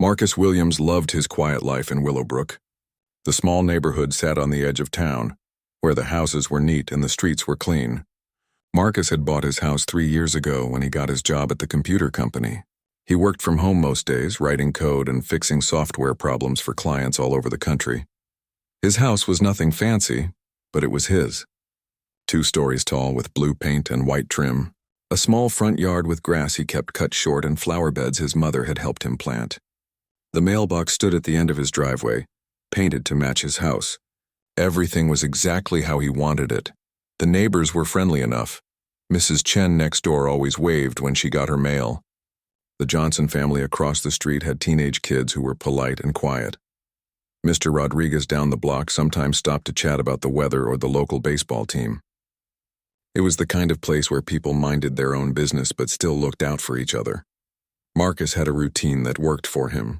Marcus Williams loved his quiet life in Willowbrook. The small neighborhood sat on the edge of town, where the houses were neat and the streets were clean. Marcus had bought his house 3 years ago when he got his job at the computer company. He worked from home most days, writing code and fixing software problems for clients all over the country. His house was nothing fancy, but it was his. 2 stories tall with blue paint and white trim. A small front yard with grass he kept cut short and flower beds his mother had helped him plant. The mailbox stood at the end of his driveway, painted to match his house. Everything was exactly how he wanted it. The neighbors were friendly enough. Mrs. Chen next door always waved when she got her mail. The Johnson family across the street had teenage kids who were polite and quiet. Mr. Rodriguez down the block sometimes stopped to chat about the weather or the local baseball team. It was the kind of place where people minded their own business but still looked out for each other. Marcus had a routine that worked for him.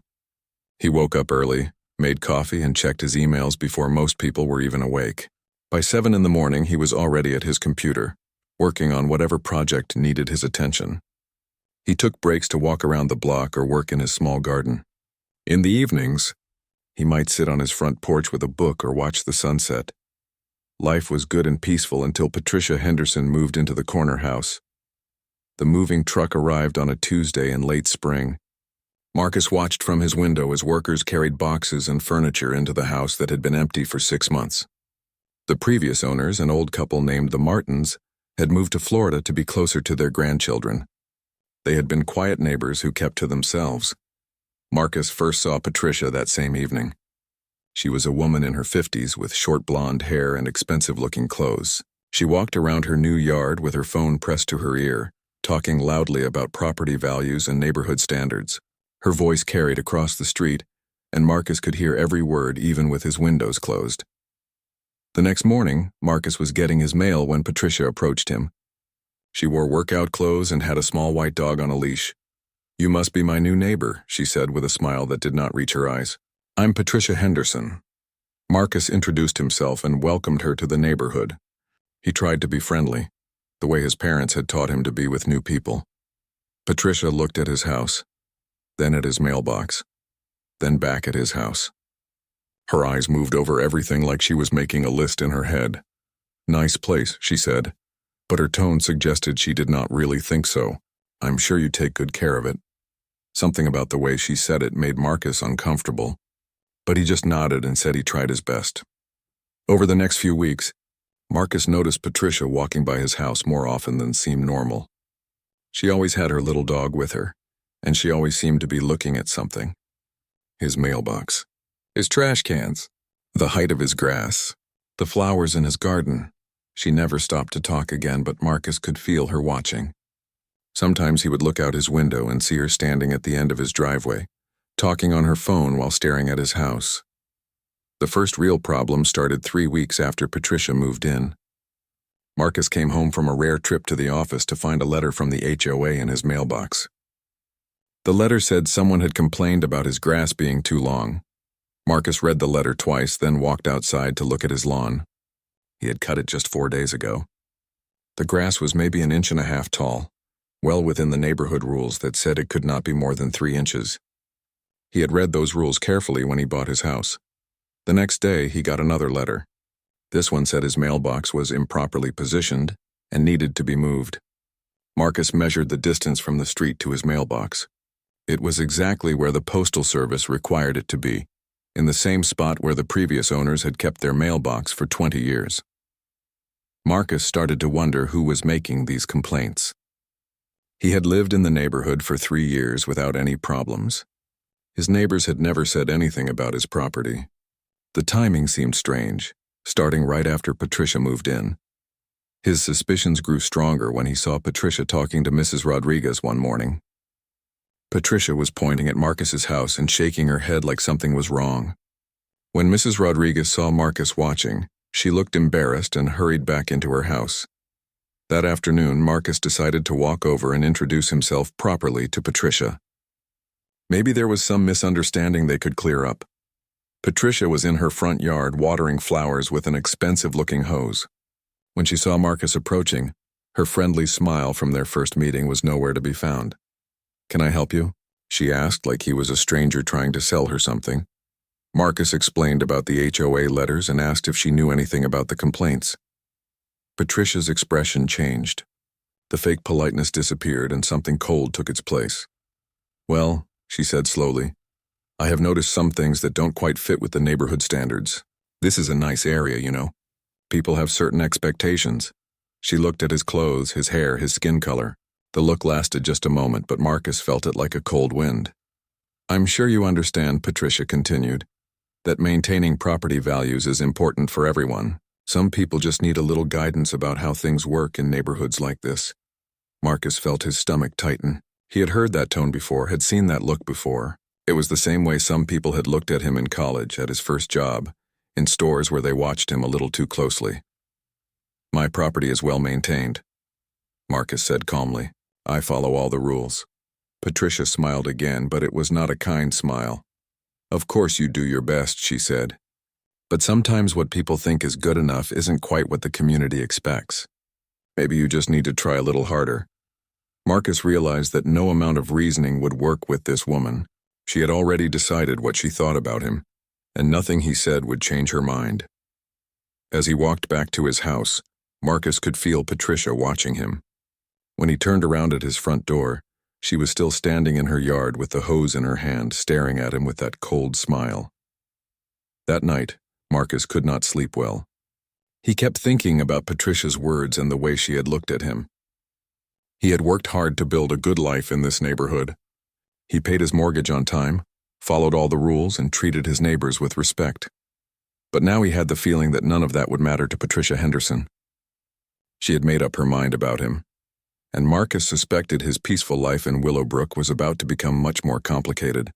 He woke up early, made coffee, and checked his emails before most people were even awake. By 7 in the morning, he was already at his computer, working on whatever project needed his attention. He took breaks to walk around the block or work in his small garden. In the evenings, he might sit on his front porch with a book or watch the sunset. Life was good and peaceful until Patricia Henderson moved into the corner house. The moving truck arrived on a Tuesday in late spring. Marcus watched from his window as workers carried boxes and furniture into the house that had been empty for 6 months. The previous owners, an old couple named the Martins, had moved to Florida to be closer to their grandchildren. They had been quiet neighbors who kept to themselves. Marcus first saw Patricia that same evening. She was a woman in her 50s with short blonde hair and expensive-looking clothes. She walked around her new yard with her phone pressed to her ear, talking loudly about property values and neighborhood standards. Her voice carried across the street, and Marcus could hear every word even with his windows closed. The next morning, Marcus was getting his mail when Patricia approached him. She wore workout clothes and had a small white dog on a leash. "You must be my new neighbor," she said with a smile that did not reach her eyes. "I'm Patricia Henderson." Marcus introduced himself and welcomed her to the neighborhood. He tried to be friendly, the way his parents had taught him to be with new people. Patricia looked at his house, then at his mailbox, then back at his house. Her eyes moved over everything like she was making a list in her head. "Nice place," she said, but her tone suggested she did not really think so. "I'm sure you take good care of it." Something about the way she said it made Marcus uncomfortable, but he just nodded and said he tried his best. Over the next few weeks, Marcus noticed Patricia walking by his house more often than seemed normal. She always had her little dog with her, and she always seemed to be looking at something. His mailbox, his trash cans, the height of his grass, the flowers in his garden. She never stopped to talk again, but Marcus could feel her watching. Sometimes he would look out his window and see her standing at the end of his driveway, talking on her phone while staring at his house. The first real problem started 3 weeks after Patricia moved in. Marcus came home from a rare trip to the office to find a letter from the HOA in his mailbox. The letter said someone had complained about his grass being too long. Marcus read the letter twice, then walked outside to look at his lawn. He had cut it just 4 days ago. The grass was maybe 1.5 inches tall, well within the neighborhood rules that said it could not be more than 3 inches. He had read those rules carefully when he bought his house. The next day, he got another letter. This one said his mailbox was improperly positioned and needed to be moved. Marcus measured the distance from the street to his mailbox. It was exactly where the Postal Service required it to be, in the same spot where the previous owners had kept their mailbox for 20 years. Marcus started to wonder who was making these complaints. He had lived in the neighborhood for 3 years without any problems. His neighbors had never said anything about his property. The timing seemed strange, starting right after Patricia moved in. His suspicions grew stronger when he saw Patricia talking to Mrs. Rodriguez one morning. Patricia was pointing at Marcus's house and shaking her head like something was wrong. When Mrs. Rodriguez saw Marcus watching, she looked embarrassed and hurried back into her house. That afternoon, Marcus decided to walk over and introduce himself properly to Patricia. Maybe there was some misunderstanding they could clear up. Patricia was in her front yard watering flowers with an expensive-looking hose. When she saw Marcus approaching, her friendly smile from their first meeting was nowhere to be found. "Can I help you?" she asked like he was a stranger trying to sell her something. Marcus explained about the HOA letters and asked if she knew anything about the complaints. Patricia's expression changed. The fake politeness disappeared and something cold took its place. "Well," she said slowly, "I have noticed some things that don't quite fit with the neighborhood standards. This is a nice area, you know. People have certain expectations." She looked at his clothes, his hair, his skin color. The look lasted just a moment, but Marcus felt it like a cold wind. "I'm sure you understand," Patricia continued, "that maintaining property values is important for everyone. Some people just need a little guidance about how things work in neighborhoods like this." Marcus felt his stomach tighten. He had heard that tone before, had seen that look before. It was the same way some people had looked at him in college, at his first job, in stores where they watched him a little too closely. "My property is well maintained," Marcus said calmly. "I follow all the rules." Patricia smiled again, but it was not a kind smile. "Of course you do your best," she said. "But sometimes what people think is good enough isn't quite what the community expects. Maybe you just need to try a little harder." Marcus realized that no amount of reasoning would work with this woman. She had already decided what she thought about him, and nothing he said would change her mind. As he walked back to his house, Marcus could feel Patricia watching him. When he turned around at his front door, she was still standing in her yard with the hose in her hand, staring at him with that cold smile. That night, Marcus could not sleep well. He kept thinking about Patricia's words and the way she had looked at him. He had worked hard to build a good life in this neighborhood. He paid his mortgage on time, followed all the rules, and treated his neighbors with respect. But now he had the feeling that none of that would matter to Patricia Henderson. She had made up her mind about him, and Marcus suspected his peaceful life in Willowbrook was about to become much more complicated.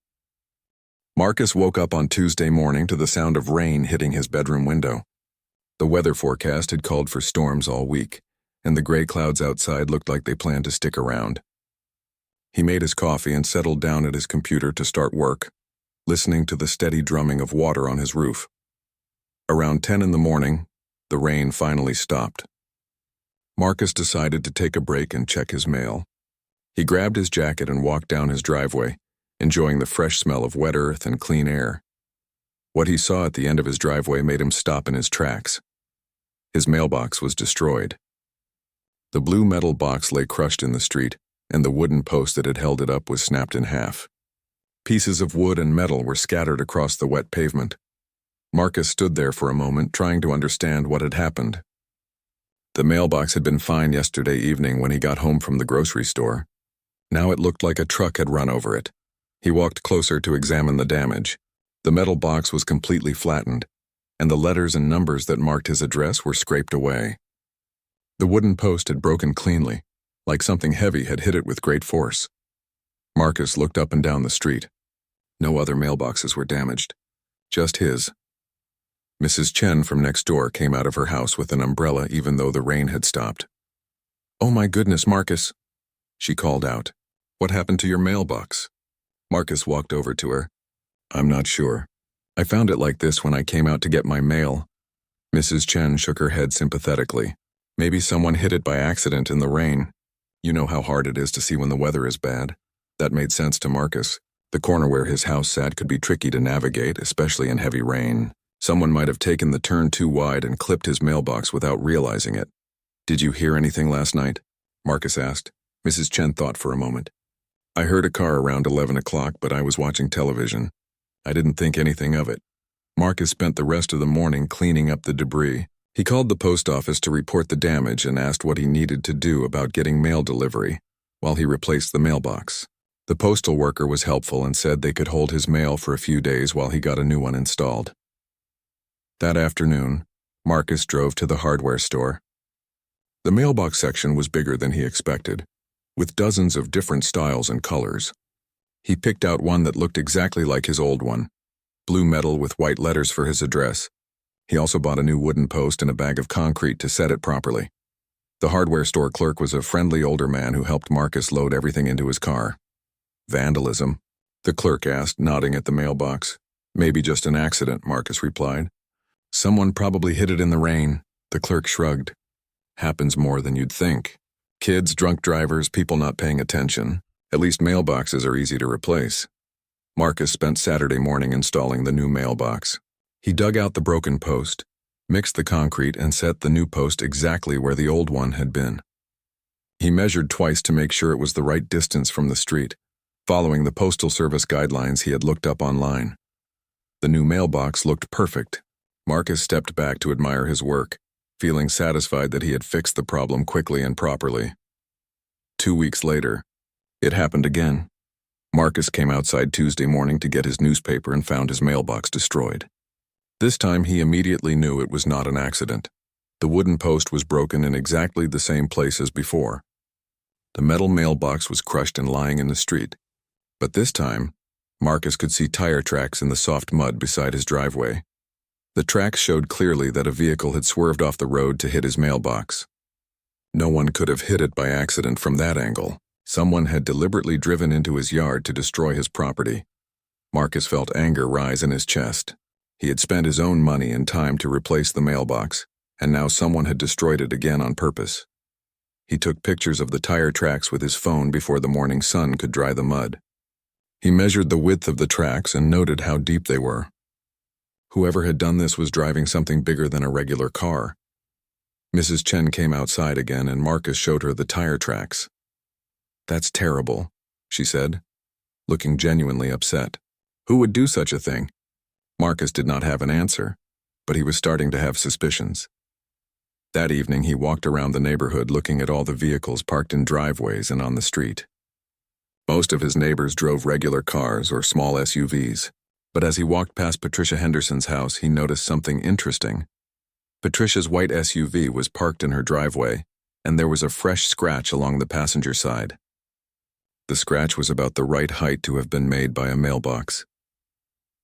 Marcus woke up on Tuesday morning to the sound of rain hitting his bedroom window. The weather forecast had called for storms all week, and the gray clouds outside looked like they planned to stick around. He made his coffee and settled down at his computer to start work, listening to the steady drumming of water on his roof. Around 10 in the morning, the rain finally stopped. Marcus decided to take a break and check his mail. He grabbed his jacket and walked down his driveway, enjoying the fresh smell of wet earth and clean air. What he saw at the end of his driveway made him stop in his tracks. His mailbox was destroyed. The blue metal box lay crushed in the street, and the wooden post that had held it up was snapped in half. Pieces of wood and metal were scattered across the wet pavement. Marcus stood there for a moment, trying to understand what had happened. The mailbox had been fine yesterday evening when he got home from the grocery store. Now it looked like a truck had run over it. He walked closer to examine the damage. The metal box was completely flattened, and the letters and numbers that marked his address were scraped away. The wooden post had broken cleanly, like something heavy had hit it with great force. Marcus looked up and down the street. No other mailboxes were damaged, just his. Mrs. Chen from next door came out of her house with an umbrella even though the rain had stopped. "Oh my goodness, Marcus," she called out. "What happened to your mailbox?" Marcus walked over to her. "I'm not sure. I found it like this when I came out to get my mail." Mrs. Chen shook her head sympathetically. "Maybe someone hit it by accident in the rain. You know how hard it is to see when the weather is bad." That made sense to Marcus. The corner where his house sat could be tricky to navigate, especially in heavy rain. Someone might have taken the turn too wide and clipped his mailbox without realizing it. "Did you hear anything last night?" Marcus asked. Mrs. Chen thought for a moment. "I heard a car around 11 o'clock, but I was watching television. I didn't think anything of it." Marcus spent the rest of the morning cleaning up the debris. He called the post office to report the damage and asked what he needed to do about getting mail delivery while he replaced the mailbox. The postal worker was helpful and said they could hold his mail for a few days while he got a new one installed. That afternoon, Marcus drove to the hardware store. The mailbox section was bigger than he expected, with dozens of different styles and colors. He picked out one that looked exactly like his old one, blue metal with white letters for his address. He also bought a new wooden post and a bag of concrete to set it properly. The hardware store clerk was a friendly older man who helped Marcus load everything into his car. "Vandalism?" the clerk asked, nodding at the mailbox. "Maybe just an accident," Marcus replied. "Someone probably hit it in the rain," the clerk shrugged. "Happens more than you'd think. Kids, drunk drivers, people not paying attention. At least mailboxes are easy to replace. Marcus spent Saturday morning installing the new mailbox. He dug out the broken post, mixed the concrete, and set the new post exactly where the old one had been. He measured twice to make sure it was the right distance from the street, following the Postal Service guidelines he had looked up online. The new mailbox looked perfect. Marcus stepped back to admire his work, feeling satisfied that he had fixed the problem quickly and properly. 2 weeks later, it happened again. Marcus came outside Tuesday morning to get his newspaper and found his mailbox destroyed. This time he immediately knew it was not an accident. The wooden post was broken in exactly the same place as before. The metal mailbox was crushed and lying in the street. But this time, Marcus could see tire tracks in the soft mud beside his driveway. The tracks showed clearly that a vehicle had swerved off the road to hit his mailbox. No one could have hit it by accident from that angle. Someone had deliberately driven into his yard to destroy his property. Marcus felt anger rise in his chest. He had spent his own money and time to replace the mailbox, and now someone had destroyed it again on purpose. He took pictures of the tire tracks with his phone before the morning sun could dry the mud. He measured the width of the tracks and noted how deep they were. Whoever had done this was driving something bigger than a regular car. Mrs. Chen came outside again and Marcus showed her the tire tracks. "That's terrible," she said, looking genuinely upset. Who would do such a thing? Marcus did not have an answer, but he was starting to have suspicions. That evening he walked around the neighborhood looking at all the vehicles parked in driveways and on the street. Most of his neighbors drove regular cars or small SUVs, but as he walked past Patricia Henderson's house, he noticed something interesting. Patricia's white SUV was parked in her driveway, and there was a fresh scratch along the passenger side. The scratch was about the right height to have been made by a mailbox.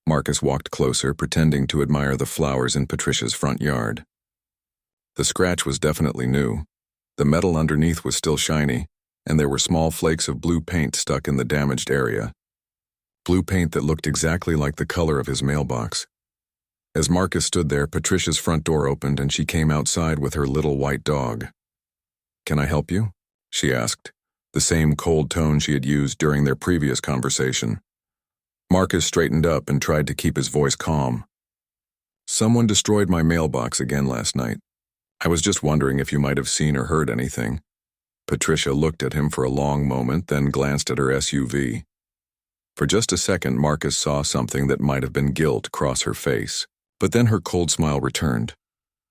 Marcus walked closer, pretending to admire the flowers in Patricia's front yard. The scratch was definitely new. The metal underneath was still shiny, and there were small flakes of blue paint stuck in the damaged area. Blue paint that looked exactly like the color of his mailbox. As Marcus stood there, Patricia's front door opened and she came outside with her little white dog. "Can I help you?" she asked, the same cold tone she had used during their previous conversation. Marcus straightened up and tried to keep his voice calm. "Someone destroyed my mailbox again last night. I was just wondering if you might have seen or heard anything." Patricia looked at him for a long moment, then glanced at her SUV. For just a second, Marcus saw something that might have been guilt cross her face, but then her cold smile returned.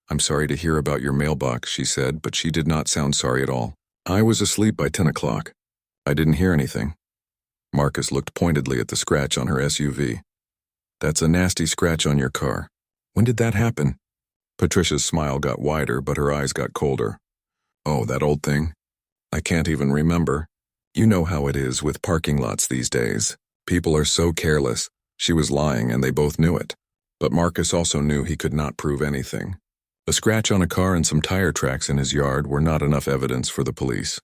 "I'm sorry to hear about your mailbox," she said, but she did not sound sorry at all. "I was asleep by 10 o'clock. I didn't hear anything." Marcus looked pointedly at the scratch on her SUV. "That's a nasty scratch on your car. When did that happen?" Patricia's smile got wider, but her eyes got colder. "Oh, that old thing? I can't even remember. You know how it is with parking lots these days. People are so careless." She was lying, and they both knew it. But Marcus also knew he could not prove anything. A scratch on a car and some tire tracks in his yard were not enough evidence for the police.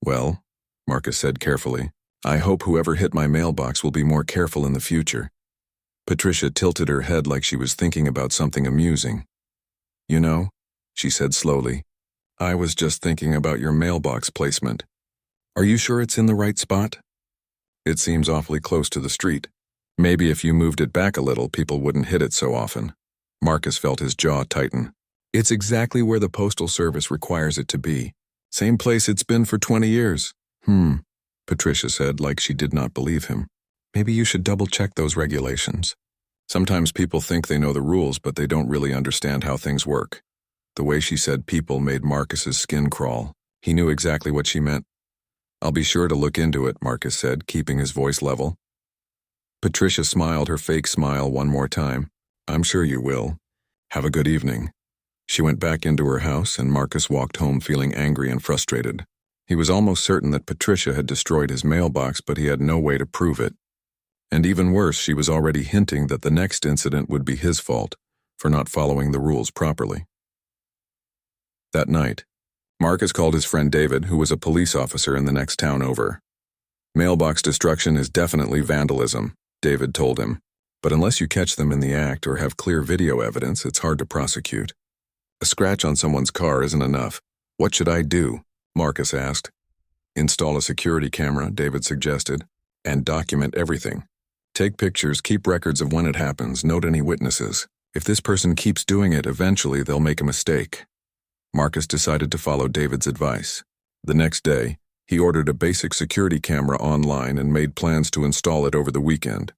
"Well," Marcus said carefully, "I hope whoever hit my mailbox will be more careful in the future." Patricia tilted her head like she was thinking about something amusing. "You know," she said slowly, "I was just thinking about your mailbox placement. Are you sure it's in the right spot? It seems awfully close to the street. Maybe if you moved it back a little, people wouldn't hit it so often." Marcus felt his jaw tighten. "It's exactly where the Postal Service requires it to be. Same place it's been for 20 years. Patricia said, like she did not believe him. "Maybe you should double-check those regulations." Sometimes people think they know the rules, but they don't really understand how things work. The way she said people made Marcus's skin crawl. He knew exactly what she meant. "I'll be sure to look into it," Marcus said, keeping his voice level. Patricia smiled her fake smile one more time. "I'm sure you will. Have a good evening." She went back into her house, and Marcus walked home feeling angry and frustrated. He was almost certain that Patricia had destroyed his mailbox, but he had no way to prove it. And even worse, she was already hinting that the next incident would be his fault for not following the rules properly. That night, Marcus called his friend David, who was a police officer in the next town over. "Mailbox destruction is definitely vandalism," David told him. "But unless you catch them in the act or have clear video evidence, it's hard to prosecute. A scratch on someone's car isn't enough. What should I do?" Marcus asked. Install a security camera, David suggested, and document everything. Take pictures, keep records of when it happens, note any witnesses. If this person keeps doing it, eventually they'll make a mistake. Marcus decided to follow David's advice. The next day, he ordered a basic security camera online and made plans to install it over the weekend.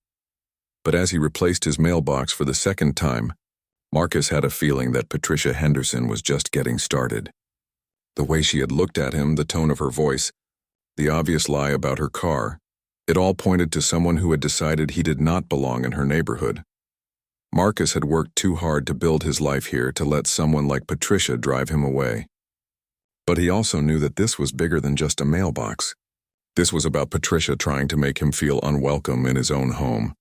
But as he replaced his mailbox for the second time, Marcus had a feeling that Patricia Henderson was just getting started. The way she had looked at him, the tone of her voice, the obvious lie about her car, it all pointed to someone who had decided he did not belong in her neighborhood. Marcus had worked too hard to build his life here to let someone like Patricia drive him away. But he also knew that this was bigger than just a mailbox. This was about Patricia trying to make him feel unwelcome in his own home.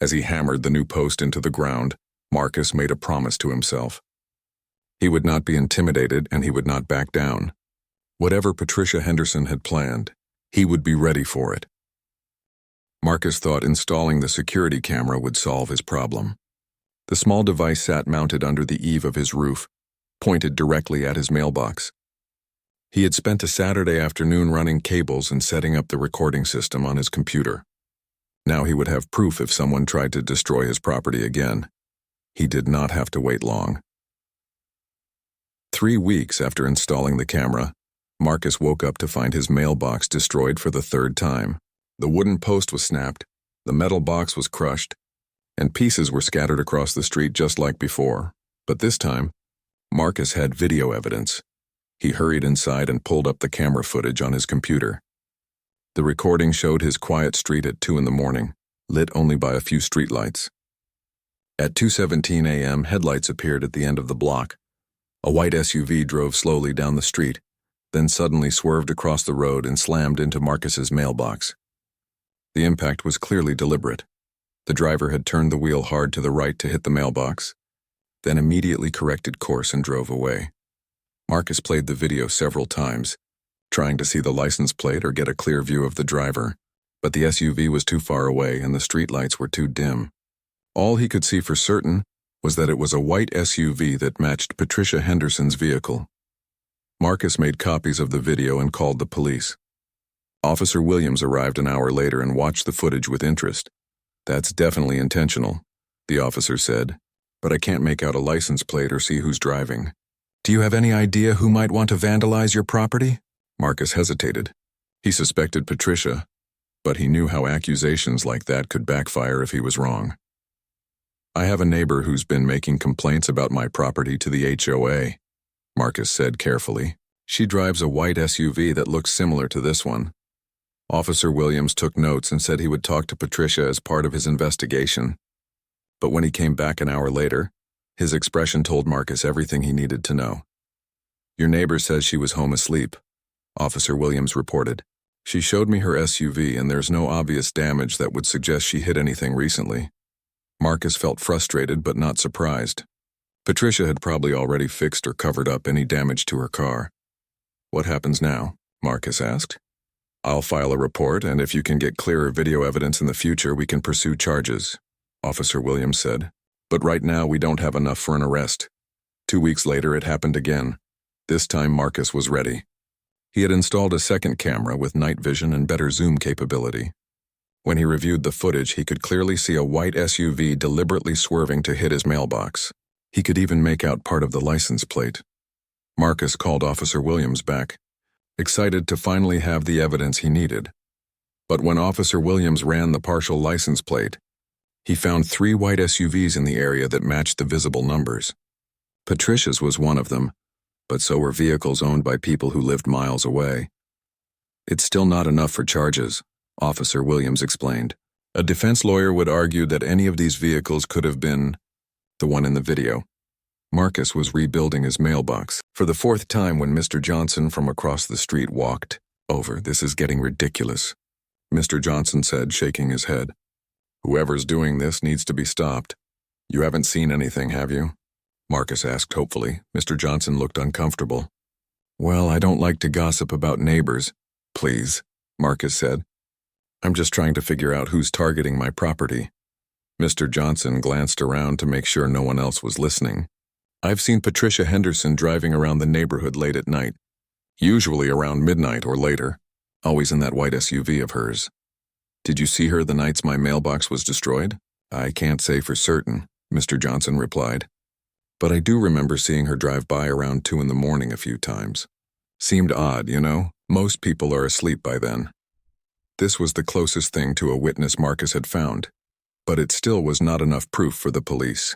As he hammered the new post into the ground, Marcus made a promise to himself. He would not be intimidated and he would not back down. Whatever Patricia Henderson had planned, he would be ready for it. Marcus thought installing the security camera would solve his problem. The small device sat mounted under the eave of his roof, pointed directly at his mailbox. He had spent a Saturday afternoon running cables and setting up the recording system on his computer. Now he would have proof if someone tried to destroy his property again. He did not have to wait long. 3 weeks after installing the camera, Marcus woke up to find his mailbox destroyed for the third time. The wooden post was snapped, the metal box was crushed, and pieces were scattered across the street just like before. But this time, Marcus had video evidence. He hurried inside and pulled up the camera footage on his computer. The recording showed his quiet street at 2 in the morning, lit only by a few streetlights. At 2:17 a.m., headlights appeared at the end of the block. A white SUV drove slowly down the street, then suddenly swerved across the road and slammed into Marcus's mailbox. The impact was clearly deliberate. The driver had turned the wheel hard to the right to hit the mailbox, then immediately corrected course and drove away. Marcus played the video several times, trying to see the license plate or get a clear view of the driver, but the SUV was too far away and the streetlights were too dim. All he could see for certain was that it was a white SUV that matched Patricia Henderson's vehicle. Marcus made copies of the video and called the police. Officer Williams arrived an hour later and watched the footage with interest. "That's definitely intentional," the officer said, "but I can't make out a license plate or see who's driving." "Do you have any idea who might want to vandalize your property?" Marcus hesitated. He suspected Patricia, but he knew how accusations like that could backfire if he was wrong. "I have a neighbor who's been making complaints about my property to the HOA," Marcus said carefully. "She drives a white SUV that looks similar to this one." Officer Williams took notes and said he would talk to Patricia as part of his investigation. But when he came back an hour later, his expression told Marcus everything he needed to know. "Your neighbor says she was home asleep," Officer Williams reported. "She showed me her SUV and there's no obvious damage that would suggest she hit anything recently." Marcus felt frustrated but not surprised. Patricia had probably already fixed or covered up any damage to her car. "What happens now?" Marcus asked. "I'll file a report, and if you can get clearer video evidence in the future, we can pursue charges," Officer Williams said. "But right now, we don't have enough for an arrest." 2 weeks later, it happened again. This time, Marcus was ready. He had installed a second camera with night vision and better zoom capability. When he reviewed the footage, he could clearly see a white SUV deliberately swerving to hit his mailbox. He could even make out part of the license plate. Marcus called Officer Williams back, excited to finally have the evidence he needed. But when Officer Williams ran the partial license plate, he found 3 white SUVs in the area that matched the visible numbers. Patricia's was one of them, but so were vehicles owned by people who lived miles away. "It's still not enough for charges," Officer Williams explained. "A defense lawyer would argue that any of these vehicles could have been the one in the video." Marcus was rebuilding his mailbox for the 4th time when Mr. Johnson from across the street walked over. "This is getting ridiculous," Mr. Johnson said, shaking his head. "Whoever's doing this needs to be stopped." "You haven't seen anything, have you?" Marcus asked hopefully. Mr. Johnson looked uncomfortable. "Well, I don't like to gossip about neighbors." "Please," Marcus said. "I'm just trying to figure out who's targeting my property." Mr. Johnson glanced around to make sure no one else was listening. "I've seen Patricia Henderson driving around the neighborhood late at night, usually around midnight or later. always in that white SUV of hers. Did you see her the nights my mailbox was destroyed? I can't say for certain, Mr. Johnson replied. But I do remember seeing her drive by around 2 in the morning a few times. Seemed odd, you know? Most people are asleep by then. This was the closest thing to a witness Marcus had found, but it still was not enough proof for the police.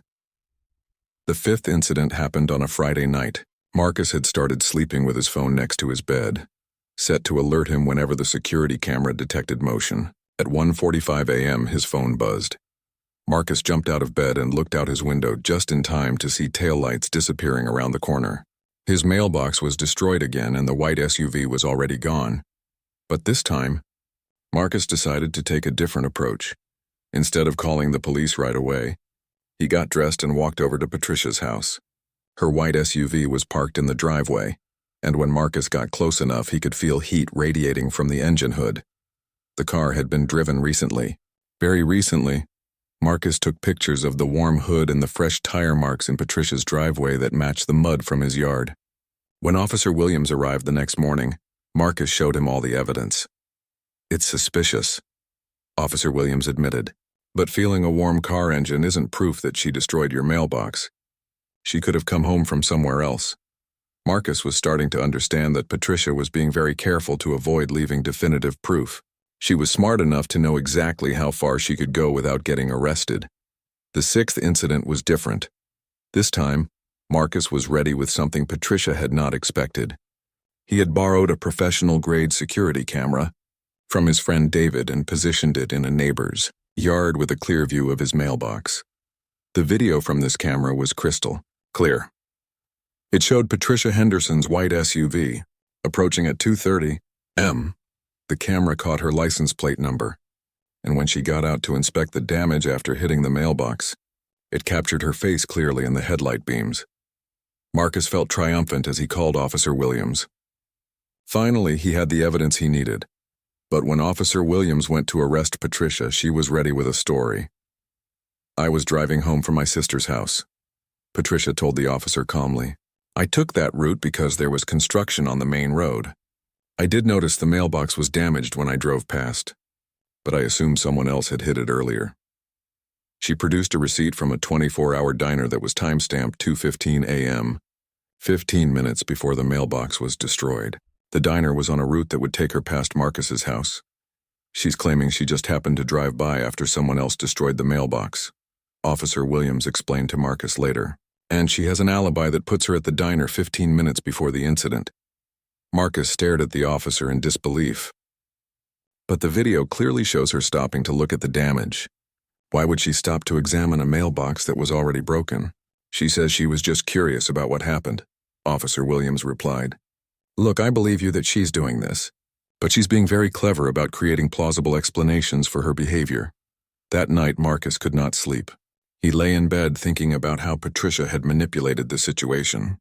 The 5th incident happened on a Friday night. Marcus had started sleeping with his phone next to his bed, set to alert him whenever the security camera detected motion. At 1:45 a.m., his phone buzzed. Marcus jumped out of bed and looked out his window just in time to see taillights disappearing around the corner. His mailbox was destroyed again and the white SUV was already gone. But this time, Marcus decided to take a different approach. Instead of calling the police right away, he got dressed and walked over to Patricia's house. Her white SUV was parked in the driveway, and when Marcus got close enough, he could feel heat radiating from the engine hood. The car had been driven recently. Very recently, Marcus took pictures of the warm hood and the fresh tire marks in Patricia's driveway that matched the mud from his yard. When Officer Williams arrived the next morning, Marcus showed him all the evidence. It's suspicious, Officer Williams admitted, but feeling a warm car engine isn't proof that she destroyed your mailbox. She could have come home from somewhere else. Marcus was starting to understand that Patricia was being very careful to avoid leaving definitive proof. She was smart enough to know exactly how far she could go without getting arrested. The 6th incident was different. This time, Marcus was ready with something Patricia had not expected. He had borrowed a professional-grade security camera from his friend David and positioned it in a neighbor's yard with a clear view of his mailbox. The video from this camera was crystal clear. It showed Patricia Henderson's white SUV approaching at 2:30 a.m. The camera caught her license plate number, and when she got out to inspect the damage after hitting the mailbox, it captured her face clearly in the headlight beams. Marcus felt triumphant as he called Officer Williams. Finally, he had the evidence he needed. But when Officer Williams went to arrest Patricia, she was ready with a story. I was driving home from my sister's house, Patricia told the officer calmly. I took that route because there was construction on the main road. I did notice the mailbox was damaged when I drove past, but I assumed someone else had hit it earlier. She produced a receipt from a 24-hour diner that was time-stamped 2:15 a.m., 15 minutes before the mailbox was destroyed. The diner was on a route that would take her past Marcus's house. She's claiming she just happened to drive by after someone else destroyed the mailbox, Officer Williams explained to Marcus later. And she has an alibi that puts her at the diner 15 minutes before the incident. Marcus stared at the officer in disbelief. But the video clearly shows her stopping to look at the damage. Why would she stop to examine a mailbox that was already broken? She says she was just curious about what happened, Officer Williams replied. Look, I believe you that she's doing this, but she's being very clever about creating plausible explanations for her behavior. That night, Marcus could not sleep. He lay in bed thinking about how Patricia had manipulated the situation.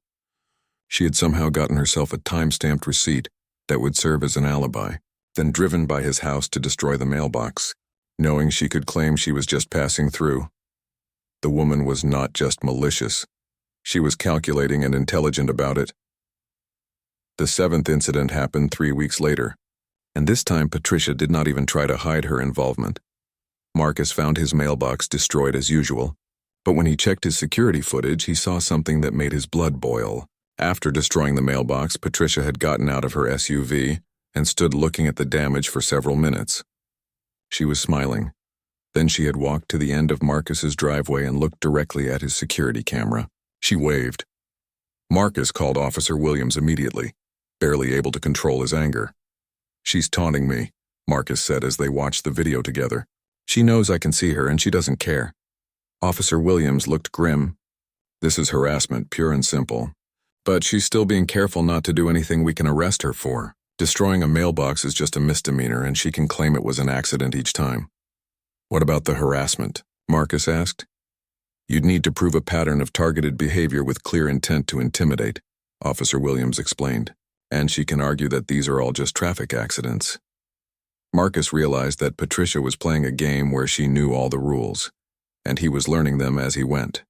She had somehow gotten herself a time-stamped receipt that would serve as an alibi, then driven by his house to destroy the mailbox, knowing she could claim she was just passing through. The woman was not just malicious. She was calculating and intelligent about it. The 7th incident happened 3 weeks later, and this time Patricia did not even try to hide her involvement. Marcus found his mailbox destroyed as usual, but when he checked his security footage, he saw something that made his blood boil. After destroying the mailbox, Patricia had gotten out of her SUV and stood looking at the damage for several minutes. She was smiling. Then she had walked to the end of Marcus's driveway and looked directly at his security camera. She waved. Marcus called Officer Williams immediately, barely able to control his anger. She's taunting me, Marcus said as they watched the video together. She knows I can see her and she doesn't care. Officer Williams looked grim. This is harassment, pure and simple. But she's still being careful not to do anything we can arrest her for. Destroying a mailbox is just a misdemeanor and she can claim it was an accident each time. What about the harassment? Marcus asked. You'd need to prove a pattern of targeted behavior with clear intent to intimidate, Officer Williams explained. And she can argue that these are all just traffic accidents. Marcus realized that Patricia was playing a game where she knew all the rules, and he was learning them as he went.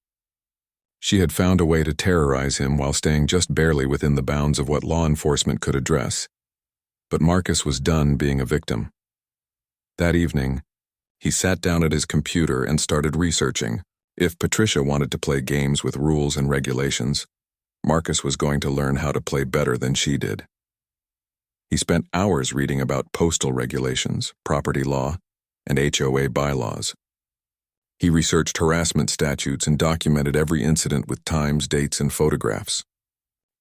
She had found a way to terrorize him while staying just barely within the bounds of what law enforcement could address. But Marcus was done being a victim. That evening, he sat down at his computer and started researching. If Patricia wanted to play games with rules and regulations, Marcus was going to learn how to play better than she did. He spent hours reading about postal regulations, property law, and HOA bylaws. He researched harassment statutes and documented every incident with times, dates, and photographs.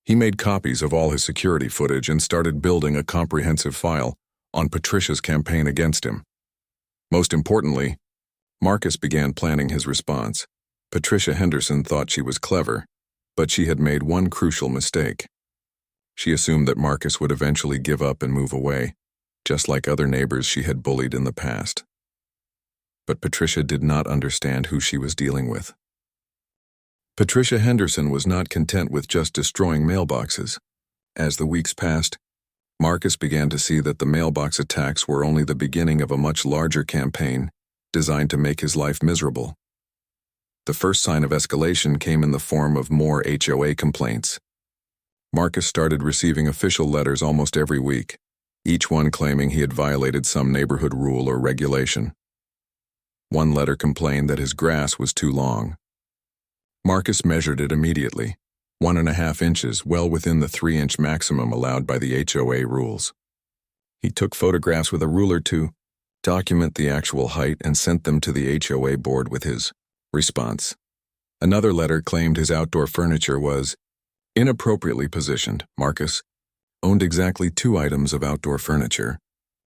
He made copies of all his security footage and started building a comprehensive file on Patricia's campaign against him. Most importantly, Marcus began planning his response. Patricia Henderson thought she was clever, but she had made one crucial mistake. She assumed that Marcus would eventually give up and move away, just like other neighbors she had bullied in the past. But Patricia did not understand who she was dealing with. Patricia Henderson was not content with just destroying mailboxes. As the weeks passed, Marcus began to see that the mailbox attacks were only the beginning of a much larger campaign designed to make his life miserable. The first sign of escalation came in the form of more HOA complaints. Marcus started receiving official letters almost every week, each one claiming he had violated some neighborhood rule or regulation. One letter complained that his grass was too long. Marcus measured it immediately, 1.5 inches, well within the 3-inch maximum allowed by the HOA rules. He took photographs with a ruler to document the actual height and sent them to the HOA board with his response. Another letter claimed his outdoor furniture was inappropriately positioned. Marcus owned exactly 2 items of outdoor furniture,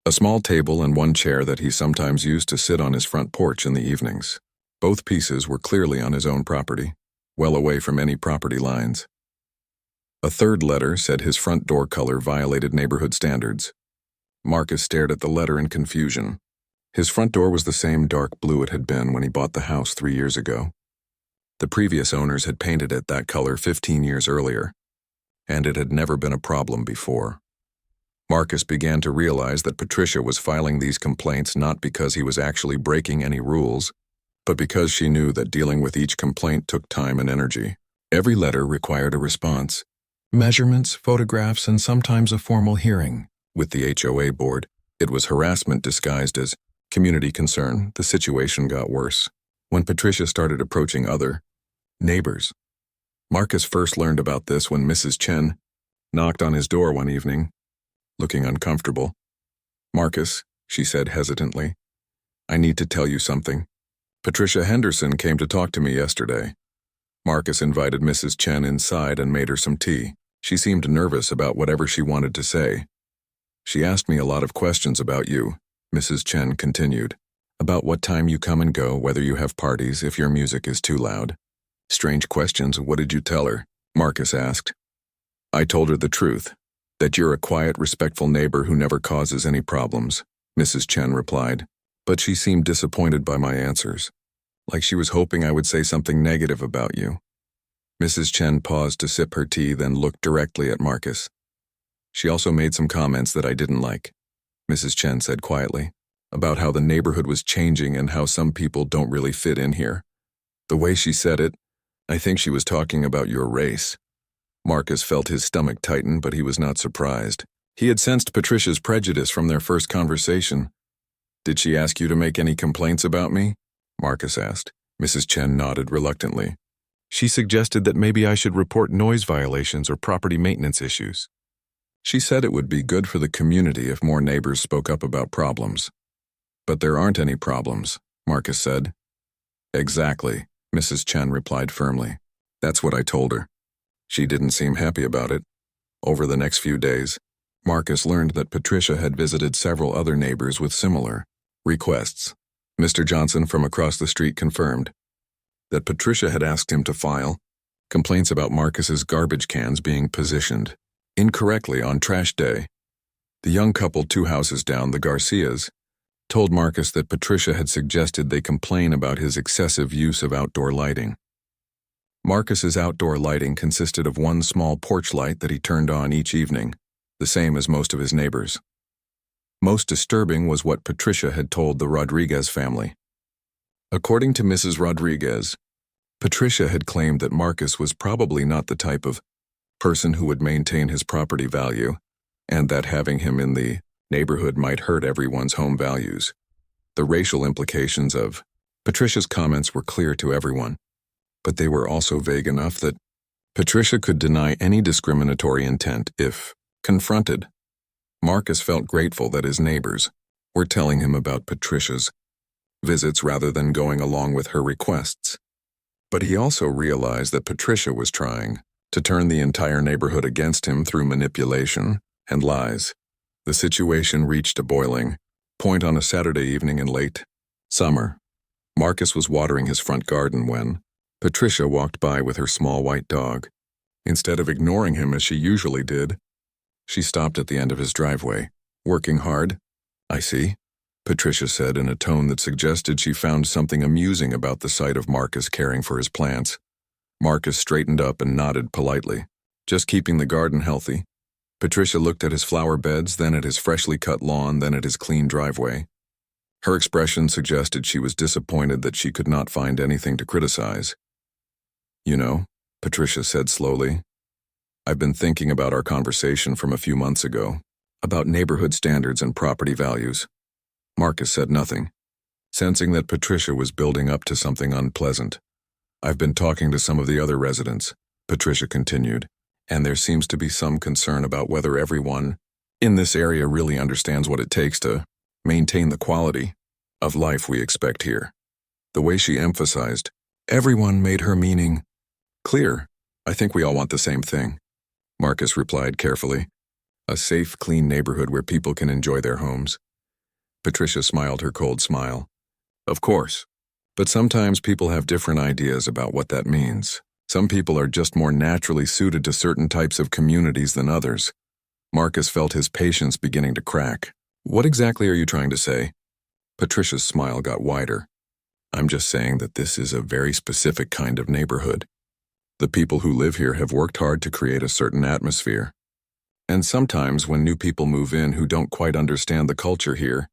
a small table and 1 chair that he sometimes used to sit on his front porch in the evenings. Both pieces were clearly on his own property, well away from any property lines. A third letter said his front door color violated neighborhood standards. Marcus stared at the letter in confusion. His front door was the same dark blue it had been when he bought the house 3 years ago. The previous owners had painted it that color 15 years earlier, and it had never been a problem before. Marcus began to realize that Patricia was filing these complaints not because he was actually breaking any rules, but because she knew that dealing with each complaint took time and energy. Every letter required a response, measurements, photographs, and sometimes a formal hearing. With the HOA board, it was harassment disguised as community concern. The situation got worse when Patricia started approaching other neighbors. Marcus first learned about this when Mrs. Chen knocked on his door one evening, looking uncomfortable. "Marcus," she said hesitantly, "I need to tell you something. Patricia Henderson came to talk to me yesterday." Marcus invited Mrs. Chen inside and made her some tea. She seemed nervous about whatever she wanted to say. "She asked me a lot of questions about you," Mrs. Chen continued. "About what time you come and go, whether you have parties, if your music is too loud." "Strange questions. What did you tell her?" Marcus asked. "I told her the truth, that you're a quiet, respectful neighbor who never causes any problems," Mrs. Chen replied. But she seemed disappointed by my answers, like she was hoping I would say something negative about you. Mrs. Chen paused to sip her tea, then looked directly at Marcus. "She also made some comments that I didn't like," Mrs. Chen said quietly, "about how the neighborhood was changing and how some people don't really fit in here. The way she said it, I think she was talking about your race." Marcus felt his stomach tighten, but he was not surprised. He had sensed Patricia's prejudice from their first conversation. "Did she ask you to make any complaints about me?" Marcus asked. Mrs. Chen nodded reluctantly. "She suggested that maybe I should report noise violations or property maintenance issues. She said it would be good for the community if more neighbors spoke up about problems." "But there aren't any problems," Marcus said. "Exactly," Mrs. Chen replied firmly. "That's what I told her." She didn't seem happy about it. Over the next few days, Marcus learned that Patricia had visited several other neighbors with similar requests. Mr. Johnson from across the street confirmed that Patricia had asked him to file complaints about Marcus's garbage cans being positioned incorrectly on trash day. The young couple 2 houses down, the Garcias, told Marcus that Patricia had suggested they complain about his excessive use of outdoor lighting. Marcus's outdoor lighting consisted of 1 small porch light that he turned on each evening, the same as most of his neighbors. Most disturbing was what Patricia had told the Rodriguez family. According to Mrs. Rodriguez, Patricia had claimed that Marcus was probably not the type of person who would maintain his property value, and that having him in the neighborhood might hurt everyone's home values. The racial implications of Patricia's comments were clear to everyone, but they were also vague enough that Patricia could deny any discriminatory intent if confronted. Marcus felt grateful that his neighbors were telling him about Patricia's visits rather than going along with her requests. But he also realized that Patricia was trying to turn the entire neighborhood against him through manipulation and lies. The situation reached a boiling point on a Saturday evening in late summer. Marcus was watering his front garden when Patricia walked by with her small white dog. Instead of ignoring him as she usually did, she stopped at the end of his driveway. "Working hard? I see," Patricia said in a tone that suggested she found something amusing about the sight of Marcus caring for his plants. Marcus straightened up and nodded politely. "Just keeping the garden healthy." Patricia looked at his flower beds, then at his freshly cut lawn, then at his clean driveway. Her expression suggested she was disappointed that she could not find anything to criticize. "You know," Patricia said slowly, "I've been thinking about our conversation from a few months ago, about neighborhood standards and property values." Marcus said nothing, sensing that Patricia was building up to something unpleasant. "I've been talking to some of the other residents," Patricia continued, "and there seems to be some concern about whether everyone in this area really understands what it takes to maintain the quality of life we expect here." The way she emphasized everyone made her meaning clear. "I think we all want the same thing," Marcus replied carefully. "A safe, clean neighborhood where people can enjoy their homes." Patricia smiled her cold smile. "Of course. But sometimes people have different ideas about what that means. Some people are just more naturally suited to certain types of communities than others." Marcus felt his patience beginning to crack. "What exactly are you trying to say?" Patricia's smile got wider. "I'm just saying that this is a very specific kind of neighborhood. The people who live here have worked hard to create a certain atmosphere. And sometimes when new people move in who don't quite understand the culture here,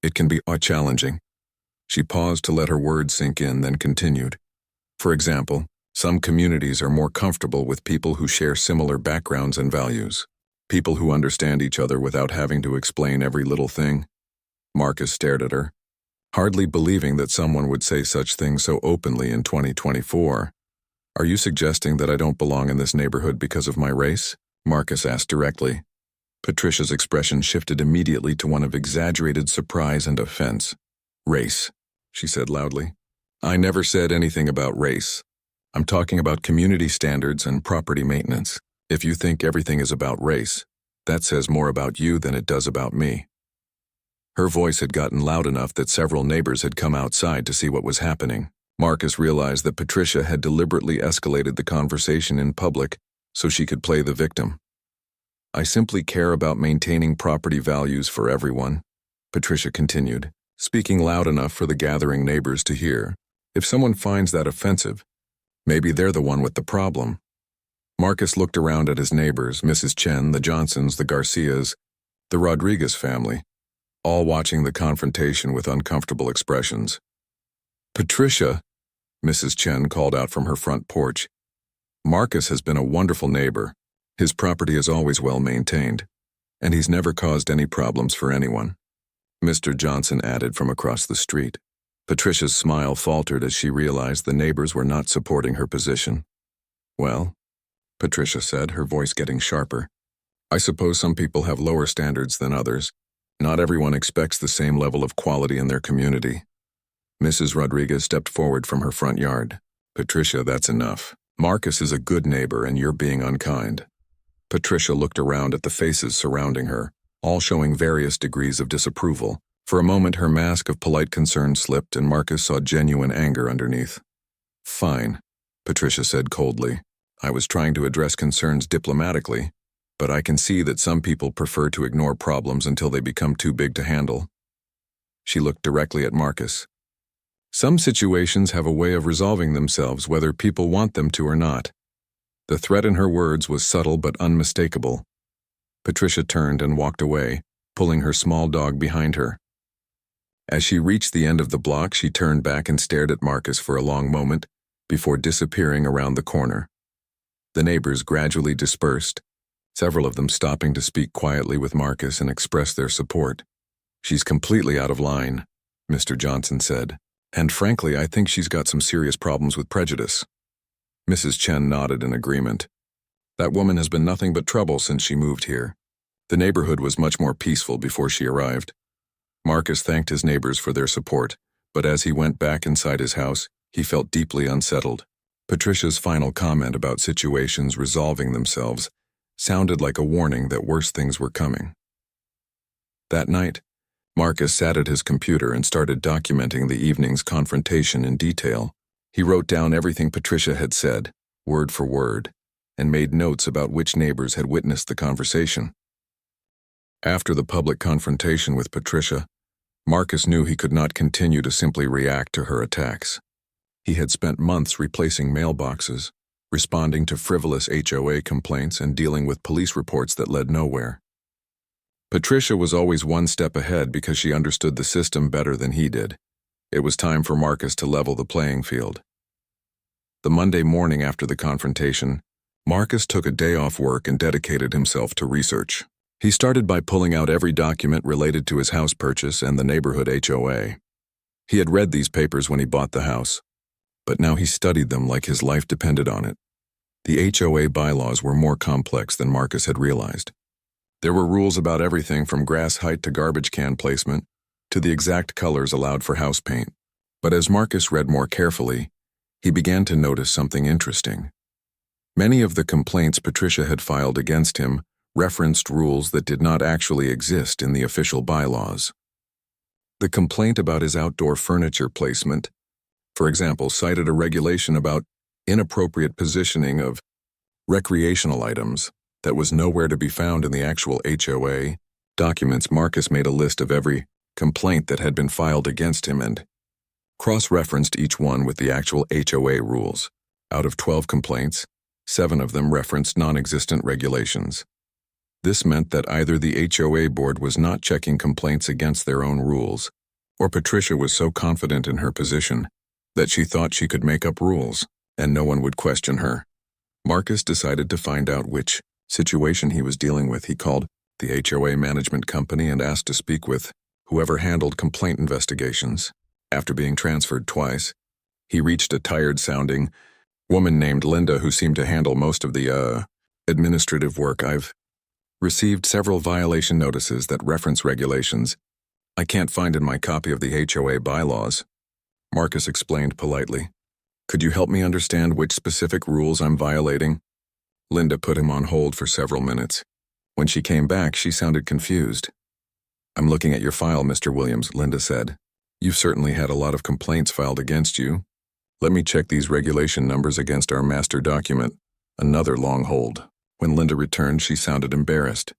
it can be challenging." She paused to let her words sink in, then continued. "For example, some communities are more comfortable with people who share similar backgrounds and values. People who understand each other without having to explain every little thing." Marcus stared at her, hardly believing that someone would say such things so openly in 2024. "Are you suggesting that I don't belong in this neighborhood because of my race?" Marcus asked directly. Patricia's expression shifted immediately to one of exaggerated surprise and offense. "Race," she said loudly. "I never said anything about race. I'm talking about community standards and property maintenance. If you think everything is about race, that says more about you than it does about me." Her voice had gotten loud enough that several neighbors had come outside to see what was happening. Marcus realized that Patricia had deliberately escalated the conversation in public so she could play the victim. "I simply care about maintaining property values for everyone," Patricia continued, speaking loud enough for the gathering neighbors to hear. "If someone finds that offensive, maybe they're the one with the problem." Marcus looked around at his neighbors, Mrs. Chen, the Johnsons, the Garcias, the Rodriguez family, all watching the confrontation with uncomfortable expressions. "Patricia," Mrs. Chen called out from her front porch, "Marcus has been a wonderful neighbor. His property is always well maintained, and he's never caused any problems for anyone," Mr. Johnson added from across the street. Patricia's smile faltered as she realized the neighbors were not supporting her position. "Well," Patricia said, her voice getting sharper, "I suppose some people have lower standards than others. Not everyone expects the same level of quality in their community." Mrs. Rodriguez stepped forward from her front yard. "Patricia, that's enough. Marcus is a good neighbor and you're being unkind." Patricia looked around at the faces surrounding her, all showing various degrees of disapproval. For a moment her mask of polite concern slipped and Marcus saw genuine anger underneath. "Fine," Patricia said coldly. "I was trying to address concerns diplomatically, but I can see that some people prefer to ignore problems until they become too big to handle." She looked directly at Marcus. "Some situations have a way of resolving themselves whether people want them to or not." The threat in her words was subtle but unmistakable. Patricia turned and walked away, pulling her small dog behind her. As she reached the end of the block, she turned back and stared at Marcus for a long moment before disappearing around the corner. The neighbors gradually dispersed, several of them stopping to speak quietly with Marcus and express their support. "She's completely out of line," Mr. Johnson said, "and frankly, I think she's got some serious problems with prejudice." Mrs. Chen nodded in agreement. "That woman has been nothing but trouble since she moved here. The neighborhood was much more peaceful before she arrived." Marcus thanked his neighbors for their support, but as he went back inside his house, he felt deeply unsettled. Patricia's final comment about situations resolving themselves sounded like a warning that worse things were coming. That night, Marcus sat at his computer and started documenting the evening's confrontation in detail. He wrote down everything Patricia had said, word for word, and made notes about which neighbors had witnessed the conversation. After the public confrontation with Patricia, Marcus knew he could not continue to simply react to her attacks. He had spent months replacing mailboxes, responding to frivolous HOA complaints, and dealing with police reports that led nowhere. Patricia was always one step ahead because she understood the system better than he did. It was time for Marcus to level the playing field. The Monday morning after the confrontation, Marcus took a day off work and dedicated himself to research. He started by pulling out every document related to his house purchase and the neighborhood HOA. He had read these papers when he bought the house, but now he studied them like his life depended on it. The HOA bylaws were more complex than Marcus had realized. There were rules about everything from grass height to garbage can placement to the exact colors allowed for house paint. But as Marcus read more carefully, he began to notice something interesting. Many of the complaints Patricia had filed against him referenced rules that did not actually exist in the official bylaws. The complaint about his outdoor furniture placement, for example, cited a regulation about inappropriate positioning of recreational items that was nowhere to be found in the actual HOA documents. Marcus made a list of every complaint that had been filed against him and cross-referenced each one with the actual HOA rules. Out of 12 complaints, 7 of them referenced non-existent regulations. This meant that either the HOA board was not checking complaints against their own rules, or Patricia was so confident in her position that she thought she could make up rules and no one would question her. Marcus decided to find out which situation he was dealing with. He called the HOA management company and asked to speak with whoever handled complaint investigations. After being transferred twice, he reached a tired-sounding woman named Linda who seemed to handle most of the administrative work. "I've received several violation notices that reference regulations I can't find in my copy of the HOA bylaws," Marcus explained politely. "Could you help me understand which specific rules I'm violating?" Linda put him on hold for several minutes. When she came back, she sounded confused. "I'm looking at your file, Mr. Williams," Linda said. "You've certainly had a lot of complaints filed against you. Let me check these regulation numbers against our master document." Another long hold. When Linda returned, she sounded embarrassed.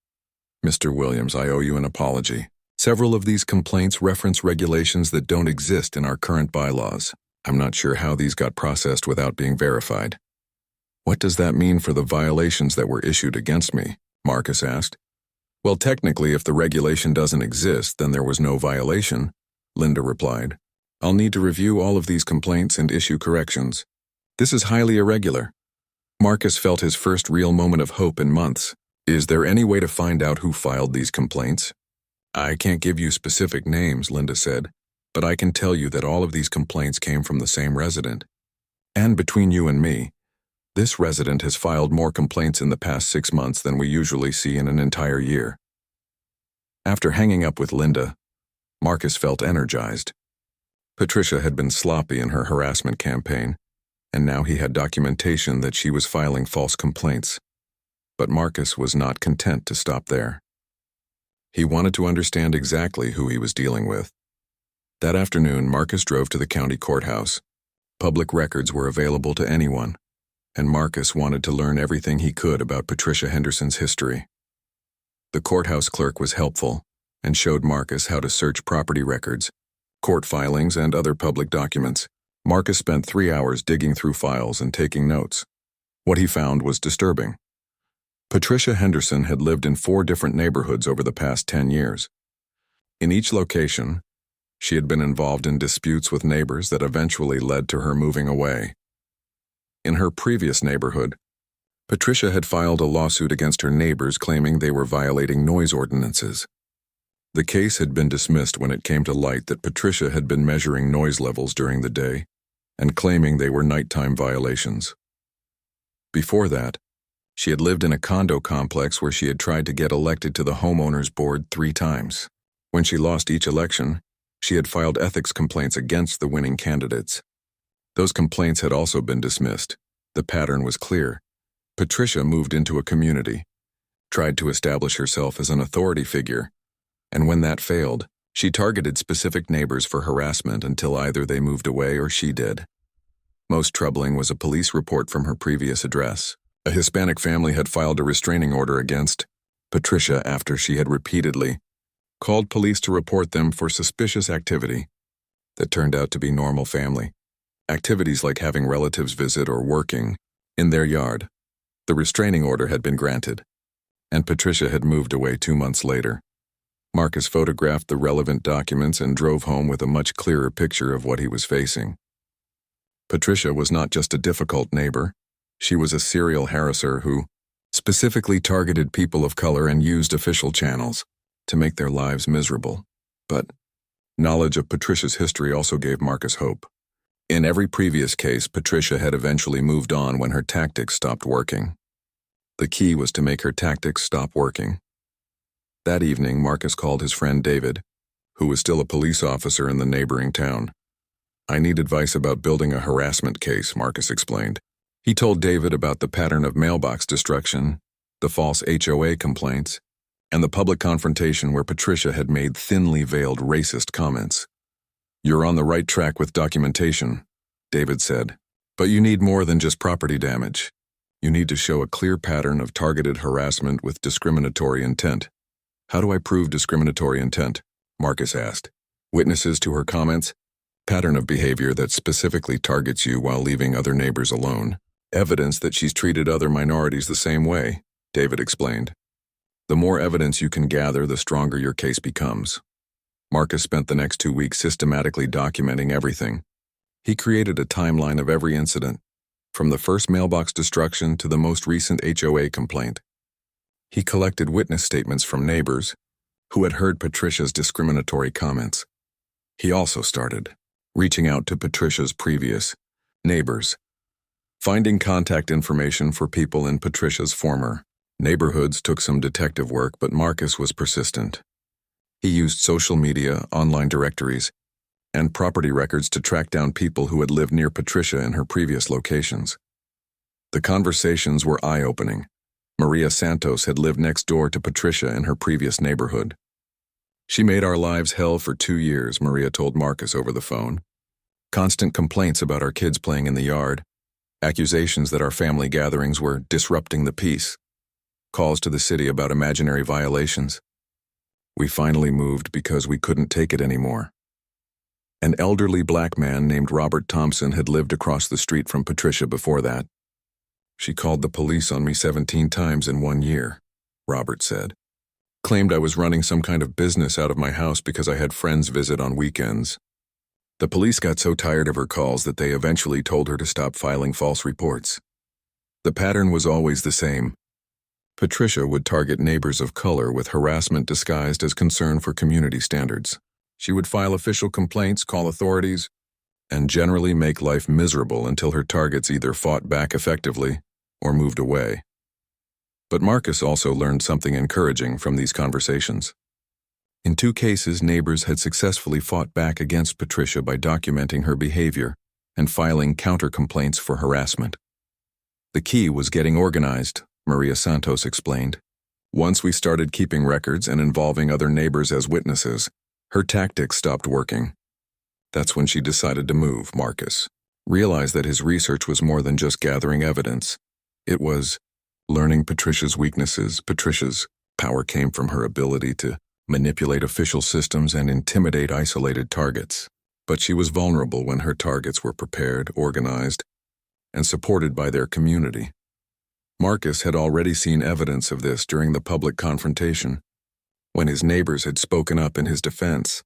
"Mr. Williams, I owe you an apology. Several of these complaints reference regulations that don't exist in our current bylaws. I'm not sure how these got processed without being verified." "What does that mean for the violations that were issued against me?" Marcus asked. "Well, technically, if the regulation doesn't exist, then there was no violation," Linda replied. "I'll need to review all of these complaints and issue corrections. This is highly irregular." Marcus felt his first real moment of hope in months. "Is there any way to find out who filed these complaints?" "I can't give you specific names," Linda said, "but I can tell you that all of these complaints came from the same resident. And between you and me, this resident has filed more complaints in the past 6 months than we usually see in an entire year." After hanging up with Linda, Marcus felt energized. Patricia had been sloppy in her harassment campaign, and now he had documentation that she was filing false complaints. But Marcus was not content to stop there. He wanted to understand exactly who he was dealing with. That afternoon, Marcus drove to the county courthouse. Public records were available to anyone, and Marcus wanted to learn everything he could about Patricia Henderson's history. The courthouse clerk was helpful and showed Marcus how to search property records, court filings, and other public documents. Marcus spent 3 hours digging through files and taking notes. What he found was disturbing. Patricia Henderson had lived in 4 different neighborhoods over the past 10 years. In each location, she had been involved in disputes with neighbors that eventually led to her moving away. In her previous neighborhood, Patricia had filed a lawsuit against her neighbors claiming they were violating noise ordinances. The case had been dismissed when it came to light that Patricia had been measuring noise levels during the day and claiming they were nighttime violations. Before that, she had lived in a condo complex where she had tried to get elected to the homeowners board 3 times. When she lost each election, she had filed ethics complaints against the winning candidates. Those complaints had also been dismissed. The pattern was clear. Patricia moved into a community, tried to establish herself as an authority figure, and when that failed, she targeted specific neighbors for harassment until either they moved away or she did. Most troubling was a police report from her previous address. A Hispanic family had filed a restraining order against Patricia after she had repeatedly called police to report them for suspicious activity that turned out to be normal family activities like having relatives visit or working in their yard. The restraining order had been granted, and Patricia had moved away 2 months later. Marcus photographed the relevant documents and drove home with a much clearer picture of what he was facing. Patricia was not just a difficult neighbor. She was a serial harasser who specifically targeted people of color and used official channels to make their lives miserable. But knowledge of Patricia's history also gave Marcus hope. In every previous case, Patricia had eventually moved on when her tactics stopped working. The key was to make her tactics stop working. That evening, Marcus called his friend David, who was still a police officer in the neighboring town. "I need advice about building a harassment case," Marcus explained. He told David about the pattern of mailbox destruction, the false HOA complaints, and the public confrontation where Patricia had made thinly veiled racist comments. "You're on the right track with documentation," David said. "But you need more than just property damage. You need to show a clear pattern of targeted harassment with discriminatory intent." "How do I prove discriminatory intent?" Marcus asked. "Witnesses to her comments? Pattern of behavior that specifically targets you while leaving other neighbors alone. Evidence that she's treated other minorities the same way," David explained. "The more evidence you can gather, the stronger your case becomes." Marcus spent the next 2 weeks systematically documenting everything. He created a timeline of every incident, from the first mailbox destruction to the most recent HOA complaint. He collected witness statements from neighbors who had heard Patricia's discriminatory comments. He also started reaching out to Patricia's previous neighbors, finding contact information for people in Patricia's former neighborhoods. Took some detective work, but Marcus was persistent. He used social media, online directories, and property records to track down people who had lived near Patricia in her previous locations. The conversations were eye-opening. Maria Santos had lived next door to Patricia in her previous neighborhood. "She made our lives hell for 2 years, Maria told Marcus over the phone. "Constant complaints about our kids playing in the yard, accusations that our family gatherings were disrupting the peace, calls to the city about imaginary violations. We finally moved because we couldn't take it anymore." An elderly black man named Robert Thompson had lived across the street from Patricia before that. "She called the police on me 17 times in 1 year, Robert said. "Claimed I was running some kind of business out of my house because I had friends visit on weekends. The police got so tired of her calls that they eventually told her to stop filing false reports. The pattern was always the same. Patricia would target neighbors of color with harassment disguised as concern for community standards. She would file official complaints, call authorities, and generally make life miserable until her targets either fought back effectively or moved away." But Marcus also learned something encouraging from these conversations. In 2 cases, neighbors had successfully fought back against Patricia by documenting her behavior and filing counter-complaints for harassment. "The key was getting organized," Maria Santos explained. "Once we started keeping records and involving other neighbors as witnesses, her tactics stopped working. That's when she decided to move." Marcus realized that his research was more than just gathering evidence. It was learning Patricia's weaknesses. Patricia's power came from her ability to manipulate official systems and intimidate isolated targets. But she was vulnerable when her targets were prepared, organized, and supported by their community. Marcus had already seen evidence of this during the public confrontation, when his neighbors had spoken up in his defense.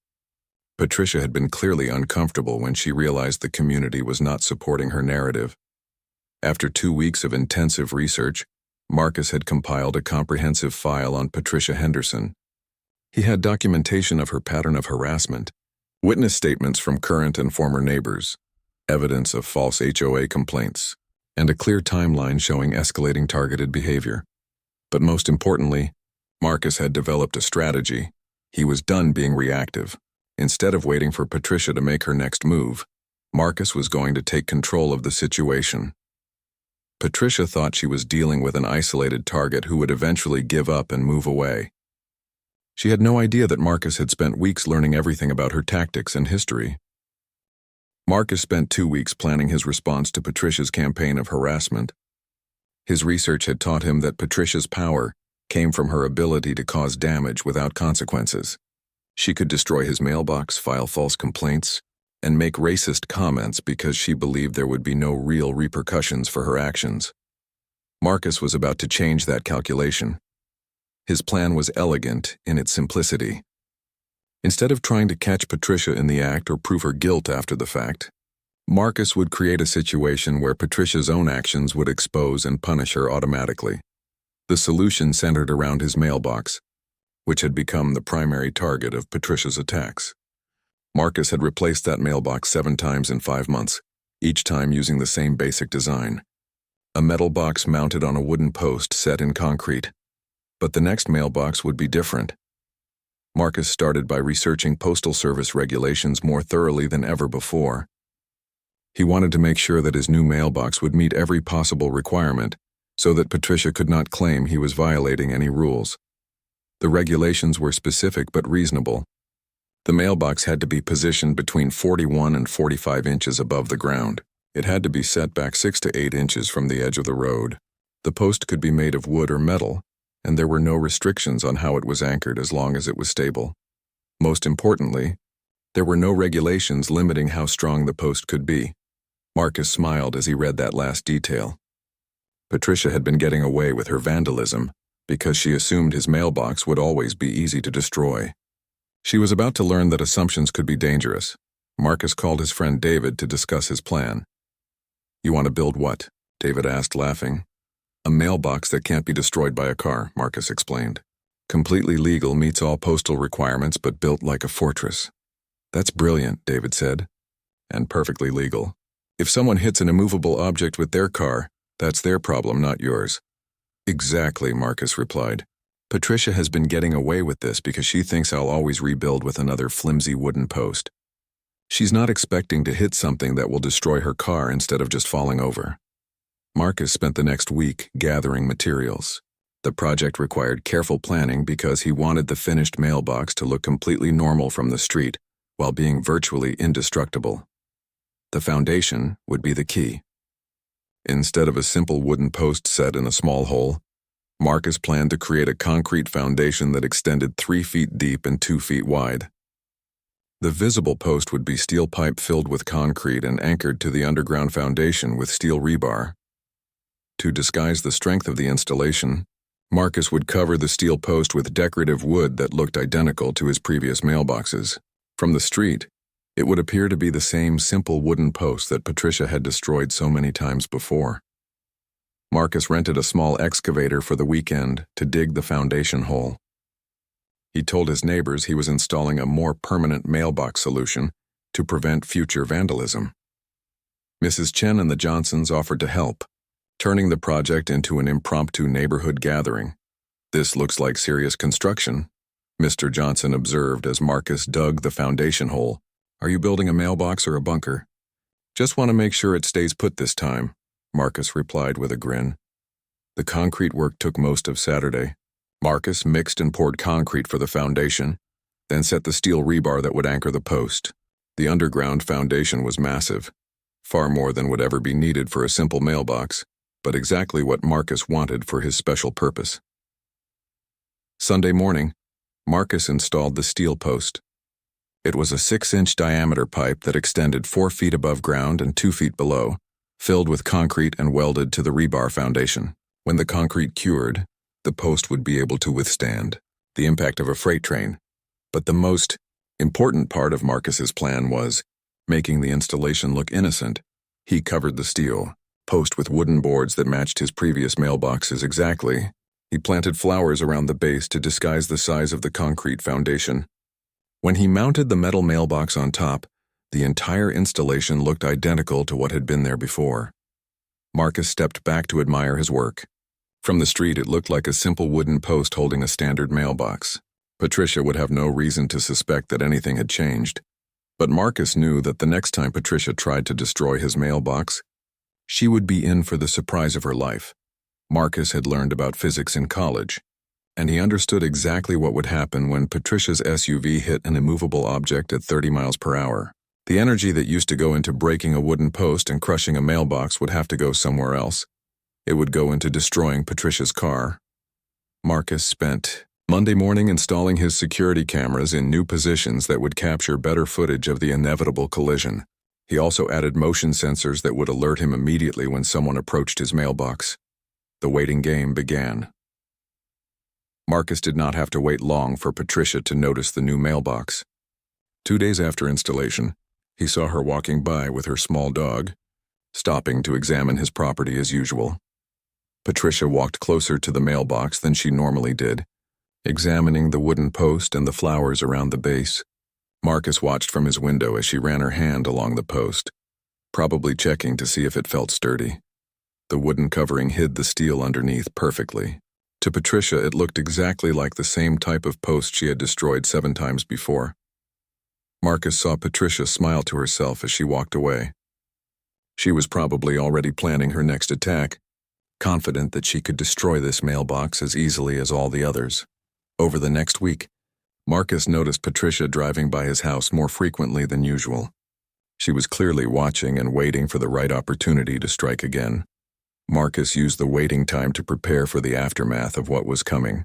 Patricia had been clearly uncomfortable when she realized the community was not supporting her narrative. After 2 weeks of intensive research, Marcus had compiled a comprehensive file on Patricia Henderson. He had documentation of her pattern of harassment, witness statements from current and former neighbors, evidence of false HOA complaints, and a clear timeline showing escalating targeted behavior. But most importantly, Marcus had developed a strategy. He was done being reactive. Instead of waiting for Patricia to make her next move, Marcus was going to take control of the situation. Patricia thought she was dealing with an isolated target who would eventually give up and move away. She had no idea that Marcus had spent weeks learning everything about her tactics and history. Marcus spent 2 weeks planning his response to Patricia's campaign of harassment. His research had taught him that Patricia's power came from her ability to cause damage without consequences. She could destroy his mailbox, file false complaints, and make racist comments because she believed there would be no real repercussions for her actions. Marcus was about to change that calculation. His plan was elegant in its simplicity. Instead of trying to catch Patricia in the act or prove her guilt after the fact, Marcus would create a situation where Patricia's own actions would expose and punish her automatically. The solution centered around his mailbox, which had become the primary target of Patricia's attacks. Marcus had replaced that mailbox 7 times in 5 months, each time using the same basic design. A metal box mounted on a wooden post set in concrete. But the next mailbox would be different. Marcus started by researching Postal Service regulations more thoroughly than ever before. He wanted to make sure that his new mailbox would meet every possible requirement, so that Patricia could not claim he was violating any rules. The regulations were specific but reasonable. The mailbox had to be positioned between 41 and 45 inches above the ground. It had to be set back 6 to 8 inches from the edge of the road. The post could be made of wood or metal, and there were no restrictions on how it was anchored as long as it was stable. Most importantly, there were no regulations limiting how strong the post could be. Marcus smiled as he read that last detail. Patricia had been getting away with her vandalism because she assumed his mailbox would always be easy to destroy. She was about to learn that assumptions could be dangerous. Marcus called his friend David to discuss his plan. "You want to build what?" David asked, laughing. "A mailbox that can't be destroyed by a car," Marcus explained. "Completely legal, meets all postal requirements, but built like a fortress." "That's brilliant," David said. "And perfectly legal. If someone hits an immovable object with their car, that's their problem, not yours." "Exactly," Marcus replied. "Patricia has been getting away with this because she thinks I'll always rebuild with another flimsy wooden post. She's not expecting to hit something that will destroy her car instead of just falling over." Marcus spent the next week gathering materials. The project required careful planning because he wanted the finished mailbox to look completely normal from the street while being virtually indestructible. The foundation would be the key. Instead of a simple wooden post set in a small hole, Marcus planned to create a concrete foundation that extended 3 feet deep and 2 feet wide. The visible post would be steel pipe filled with concrete and anchored to the underground foundation with steel rebar. To disguise the strength of the installation, Marcus would cover the steel post with decorative wood that looked identical to his previous mailboxes. From the street, it would appear to be the same simple wooden post that Patricia had destroyed so many times before. Marcus rented a small excavator for the weekend to dig the foundation hole. He told his neighbors he was installing a more permanent mailbox solution to prevent future vandalism. Mrs. Chen and the Johnsons offered to help, turning the project into an impromptu neighborhood gathering. "This looks like serious construction," Mr. Johnson observed as Marcus dug the foundation hole. "Are you building a mailbox or a bunker?" "Just want to make sure it stays put this time," Marcus replied with a grin. The concrete work took most of Saturday. Marcus mixed and poured concrete for the foundation, then set the steel rebar that would anchor the post. The underground foundation was massive, far more than would ever be needed for a simple mailbox, but exactly what Marcus wanted for his special purpose. Sunday morning, Marcus installed the steel post. It was a 6-inch diameter pipe that extended 4 feet above ground and 2 feet below, filled with concrete and welded to the rebar foundation. When the concrete cured, the post would be able to withstand the impact of a freight train. But the most important part of Marcus's plan was making the installation look innocent. He covered the steel post with wooden boards that matched his previous mailboxes exactly. He planted flowers around the base to disguise the size of the concrete foundation. When he mounted the metal mailbox on top, the entire installation looked identical to what had been there before. Marcus stepped back to admire his work. From the street, it looked like a simple wooden post holding a standard mailbox. Patricia would have no reason to suspect that anything had changed. But Marcus knew that the next time Patricia tried to destroy his mailbox, she would be in for the surprise of her life. Marcus had learned about physics in college, and he understood exactly what would happen when Patricia's SUV hit an immovable object at 30 miles per hour. The energy that used to go into breaking a wooden post and crushing a mailbox would have to go somewhere else. It would go into destroying Patricia's car. Marcus spent Monday morning installing his security cameras in new positions that would capture better footage of the inevitable collision. He also added motion sensors that would alert him immediately when someone approached his mailbox. The waiting game began. Marcus did not have to wait long for Patricia to notice the new mailbox. 2 days after installation, he saw her walking by with her small dog, stopping to examine his property as usual. Patricia walked closer to the mailbox than she normally did, examining the wooden post and the flowers around the base. Marcus watched from his window as she ran her hand along the post, probably checking to see if it felt sturdy. The wooden covering hid the steel underneath perfectly. To Patricia, it looked exactly like the same type of post she had destroyed 7 times before. Marcus saw Patricia smile to herself as she walked away. She was probably already planning her next attack, confident that she could destroy this mailbox as easily as all the others. Over the next week, Marcus noticed Patricia driving by his house more frequently than usual. She was clearly watching and waiting for the right opportunity to strike again. Marcus used the waiting time to prepare for the aftermath of what was coming.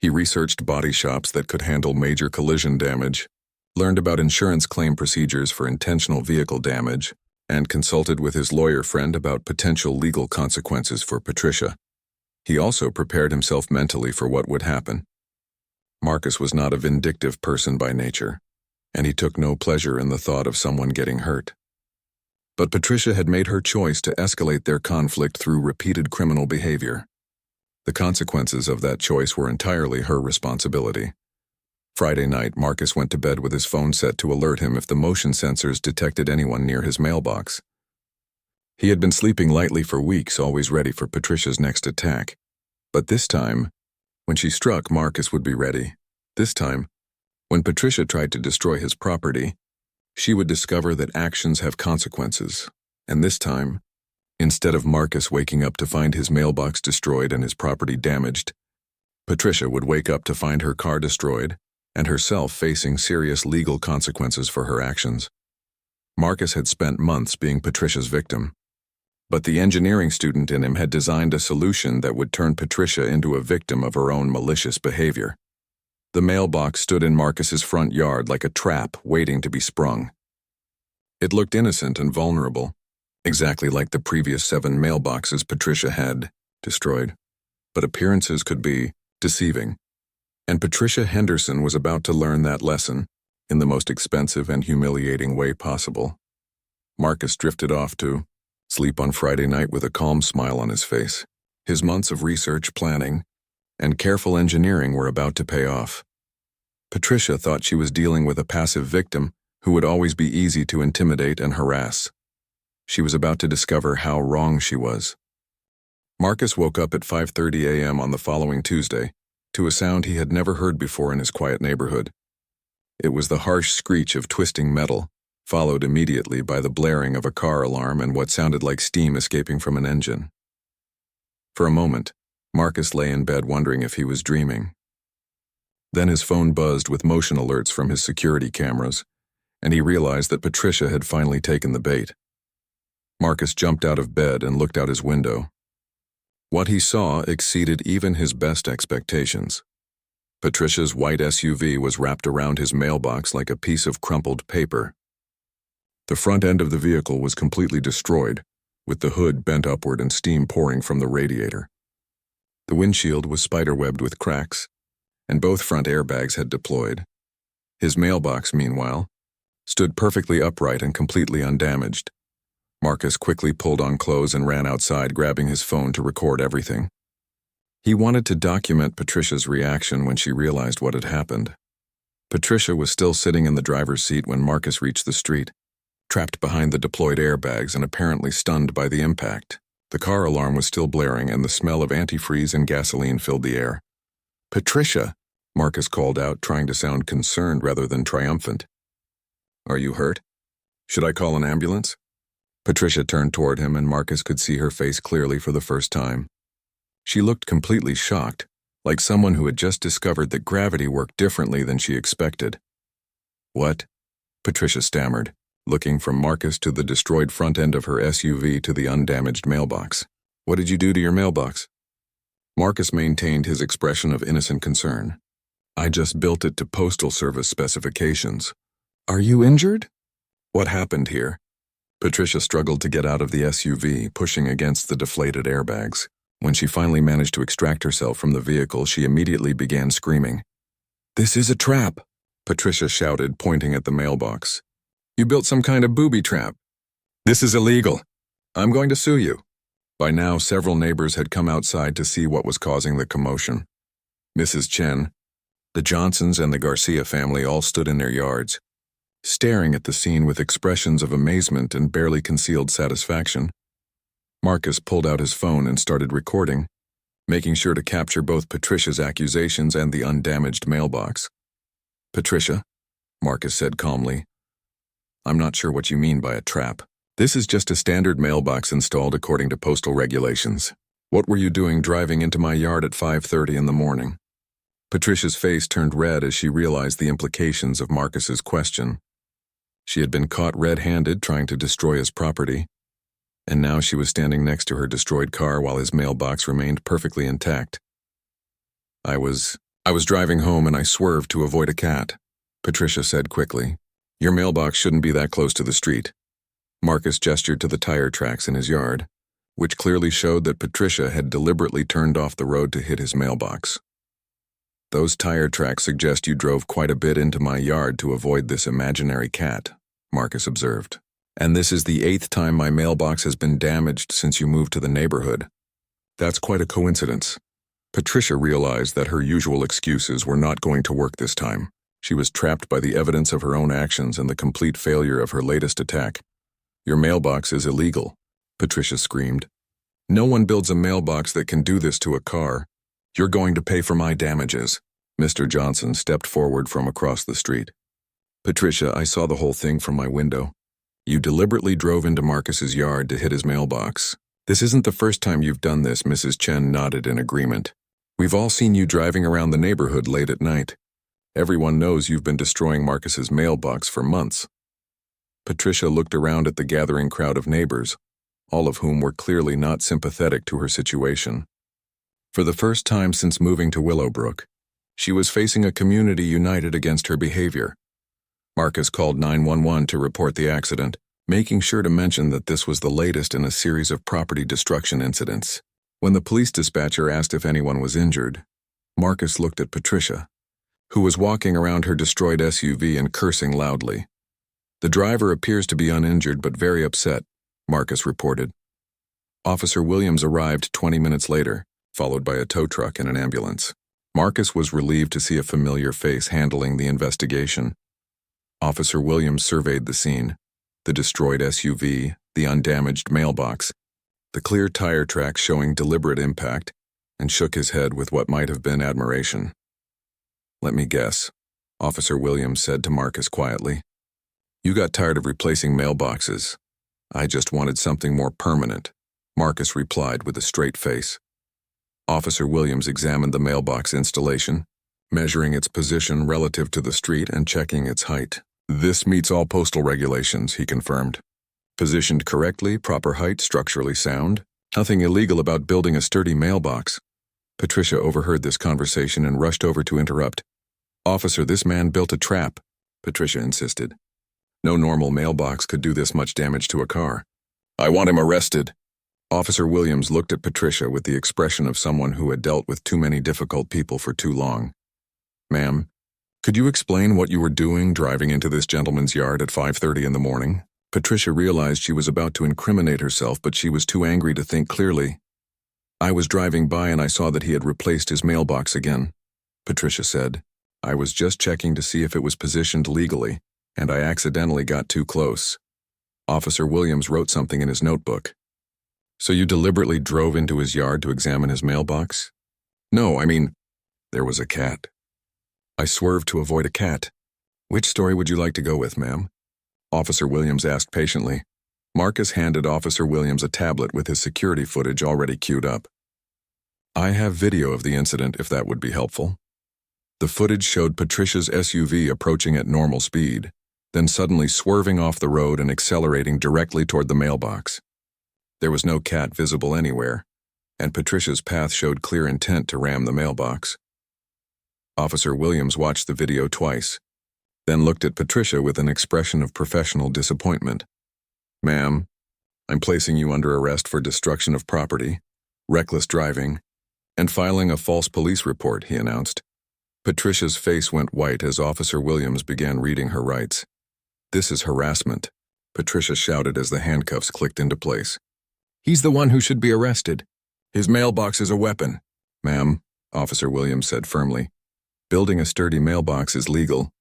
He researched body shops that could handle major collision damage, learned about insurance claim procedures for intentional vehicle damage, and consulted with his lawyer friend about potential legal consequences for Patricia. He also prepared himself mentally for what would happen. Marcus was not a vindictive person by nature, and he took no pleasure in the thought of someone getting hurt. But Patricia had made her choice to escalate their conflict through repeated criminal behavior. The consequences of that choice were entirely her responsibility. Friday night, Marcus went to bed with his phone set to alert him if the motion sensors detected anyone near his mailbox. He had been sleeping lightly for weeks, always ready for Patricia's next attack. But this time, when she struck, Marcus would be ready. This time, when Patricia tried to destroy his property, she would discover that actions have consequences. And this time, instead of Marcus waking up to find his mailbox destroyed and his property damaged, Patricia would wake up to find her car destroyed and herself facing serious legal consequences for her actions. Marcus had spent months being Patricia's victim, but the engineering student in him had designed a solution that would turn Patricia into a victim of her own malicious behavior. The mailbox stood in Marcus's front yard like a trap waiting to be sprung. It looked innocent and vulnerable, exactly like the previous 7 mailboxes Patricia had destroyed. But appearances could be deceiving, and Patricia Henderson was about to learn that lesson in the most expensive and humiliating way possible. Marcus drifted off to sleep on Friday night with a calm smile on his face. His months of research, planning, and careful engineering were about to pay off. Patricia thought she was dealing with a passive victim who would always be easy to intimidate and harass. She was about to discover how wrong she was. Marcus woke up at 5:30 a.m. on the following Tuesday to a sound he had never heard before in his quiet neighborhood. It was the harsh screech of twisting metal, followed immediately by the blaring of a car alarm and what sounded like steam escaping from an engine. For a moment, Marcus lay in bed wondering if he was dreaming. Then his phone buzzed with motion alerts from his security cameras, and he realized that Patricia had finally taken the bait. Marcus jumped out of bed and looked out his window. What he saw exceeded even his best expectations. Patricia's white SUV was wrapped around his mailbox like a piece of crumpled paper. The front end of the vehicle was completely destroyed, with the hood bent upward and steam pouring from the radiator. The windshield was spiderwebbed with cracks, and both front airbags had deployed. His mailbox, meanwhile, stood perfectly upright and completely undamaged. Marcus quickly pulled on clothes and ran outside, grabbing his phone to record everything. He wanted to document Patricia's reaction when she realized what had happened. Patricia was still sitting in the driver's seat when Marcus reached the street, trapped behind the deployed airbags and apparently stunned by the impact. The car alarm was still blaring and the smell of antifreeze and gasoline filled the air. "Patricia," Marcus called out, trying to sound concerned rather than triumphant. "Are you hurt? Should I call an ambulance?" Patricia turned toward him and Marcus could see her face clearly for the first time. She looked completely shocked, like someone who had just discovered that gravity worked differently than she expected. "What?" Patricia stammered, looking from Marcus to the destroyed front end of her SUV to the undamaged mailbox. "What did you do to your mailbox?" Marcus maintained his expression of innocent concern. "I just built it to Postal Service specifications." "Are you injured?" "What happened here?" Patricia struggled to get out of the SUV, pushing against the deflated airbags. When she finally managed to extract herself from the vehicle, she immediately began screaming. "This is a trap," Patricia shouted, pointing at the mailbox. "You built some kind of booby trap. This is illegal. I'm going to sue you." By now, several neighbors had come outside to see what was causing the commotion. Mrs. Chen, the Johnsons, and the Garcia family all stood in their yards, staring at the scene with expressions of amazement and barely concealed satisfaction. Marcus pulled out his phone and started recording, making sure to capture both Patricia's accusations and the undamaged mailbox. "Patricia," Marcus said calmly, "I'm not sure what you mean by a trap. This is just a standard mailbox installed according to postal regulations. What were you doing driving into my yard at 5:30 in the morning?" Patricia's face turned red as she realized the implications of Marcus's question. She had been caught red-handed trying to destroy his property, and now she was standing next to her destroyed car while his mailbox remained perfectly intact. I was driving home and I swerved to avoid a cat," Patricia said quickly. "Your mailbox shouldn't be that close to the street." Marcus gestured to the tire tracks in his yard, which clearly showed that Patricia had deliberately turned off the road to hit his mailbox. "Those tire tracks suggest you drove quite a bit into my yard to avoid this imaginary cat," Marcus observed. "And this is the 8th time my mailbox has been damaged since you moved to the neighborhood. That's quite a coincidence." Patricia realized that her usual excuses were not going to work this time. She was trapped by the evidence of her own actions and the complete failure of her latest attack. "Your mailbox is illegal," Patricia screamed. "No one builds a mailbox that can do this to a car. You're going to pay for my damages." Mr. Johnson stepped forward from across the street. "Patricia, I saw the whole thing from my window. You deliberately drove into Marcus's yard to hit his mailbox. This isn't the first time you've done this," Mrs. Chen nodded in agreement. "We've all seen you driving around the neighborhood late at night. Everyone knows you've been destroying Marcus's mailbox for months." Patricia looked around at the gathering crowd of neighbors, all of whom were clearly not sympathetic to her situation. For the first time since moving to Willowbrook, she was facing a community united against her behavior. Marcus called 911 to report the accident, making sure to mention that this was the latest in a series of property destruction incidents. When the police dispatcher asked if anyone was injured, Marcus looked at Patricia, who was walking around her destroyed SUV and cursing loudly. "The driver appears to be uninjured but very upset," Marcus reported. Officer Williams arrived 20 minutes later, followed by a tow truck and an ambulance. Marcus was relieved to see a familiar face handling the investigation. Officer Williams surveyed the scene, the destroyed SUV, the undamaged mailbox, the clear tire tracks showing deliberate impact, and shook his head with what might have been admiration. "Let me guess," Officer Williams said to Marcus quietly. "You got tired of replacing mailboxes. I just wanted something more permanent," Marcus replied with a straight face. Officer Williams examined the mailbox installation, measuring its position relative to the street and checking its height. "This meets all postal regulations," he confirmed. "Positioned correctly, proper height, structurally sound. Nothing illegal about building a sturdy mailbox." Patricia overheard this conversation and rushed over to interrupt. "Officer, this man built a trap," Patricia insisted. "No normal mailbox could do this much damage to a car. I want him arrested." Officer Williams looked at Patricia with the expression of someone who had dealt with too many difficult people for too long. "Ma'am, could you explain what you were doing driving into this gentleman's yard at 5:30 in the morning?" Patricia realized she was about to incriminate herself, but she was too angry to think clearly. "I was driving by and I saw that he had replaced his mailbox again," Patricia said. "I was just checking to see if it was positioned legally, and I accidentally got too close." Officer Williams wrote something in his notebook. "So you deliberately drove into his yard to examine his mailbox?" "No, I mean, there was a cat. I swerved to avoid a cat." "Which story would you like to go with, ma'am?" Officer Williams asked patiently. Marcus handed Officer Williams a tablet with his security footage already queued up. "I have video of the incident if that would be helpful." The footage showed Patricia's SUV approaching at normal speed, then suddenly swerving off the road and accelerating directly toward the mailbox. There was no cat visible anywhere, and Patricia's path showed clear intent to ram the mailbox. Officer Williams watched the video twice, then looked at Patricia with an expression of professional disappointment. "Ma'am, I'm placing you under arrest for destruction of property, reckless driving, and filing a false police report," he announced. Patricia's face went white as Officer Williams began reading her rights. "This is harassment," Patricia shouted as the handcuffs clicked into place. "He's the one who should be arrested. His mailbox is a weapon." "Ma'am," Officer Williams said firmly, "building a sturdy mailbox is legal.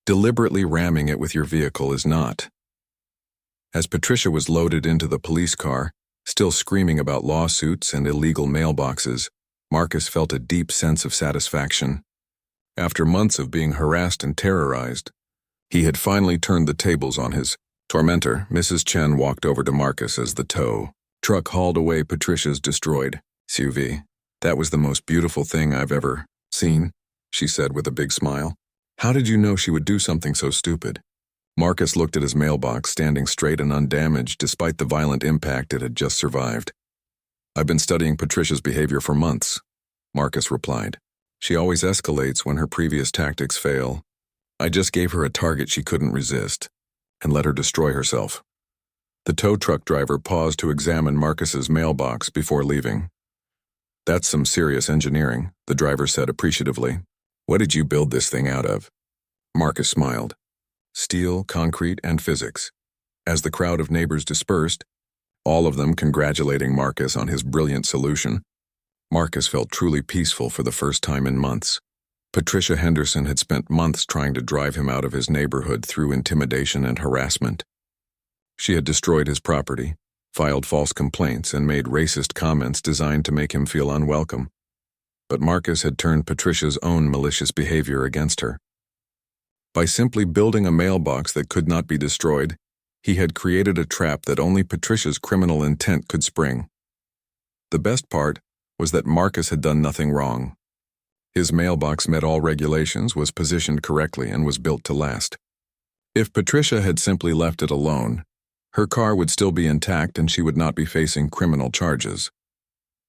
Deliberately ramming it with your vehicle is not." As Patricia was loaded into the police car, still screaming about lawsuits and illegal mailboxes, Marcus felt a deep sense of satisfaction. After months of being harassed and terrorized, he had finally turned the tables on his tormentor. Mrs. Chen walked over to Marcus as the tow truck hauled away Patricia's destroyed SUV. "That was the most beautiful thing I've ever seen," she said with a big smile. "How did you know she would do something so stupid?" Marcus looked at his mailbox, standing straight and undamaged despite the violent impact it had just survived. "I've been studying Patricia's behavior for months," Marcus replied. "She always escalates when her previous tactics fail. I just gave her a target she couldn't resist and let her destroy herself." The tow truck driver paused to examine Marcus's mailbox before leaving. "That's some serious engineering," the driver said appreciatively. "What did you build this thing out of?" Marcus smiled. "Steel, concrete, and physics." As the crowd of neighbors dispersed, all of them congratulating Marcus on his brilliant solution, Marcus felt truly peaceful for the first time in months. Patricia Henderson had spent months trying to drive him out of his neighborhood through intimidation and harassment. She had destroyed his property, filed false complaints, and made racist comments designed to make him feel unwelcome. But Marcus had turned Patricia's own malicious behavior against her. By simply building a mailbox that could not be destroyed, he had created a trap that only Patricia's criminal intent could spring. The best part was that Marcus had done nothing wrong. His mailbox met all regulations, was positioned correctly, and was built to last. If Patricia had simply left it alone, her car would still be intact and she would not be facing criminal charges.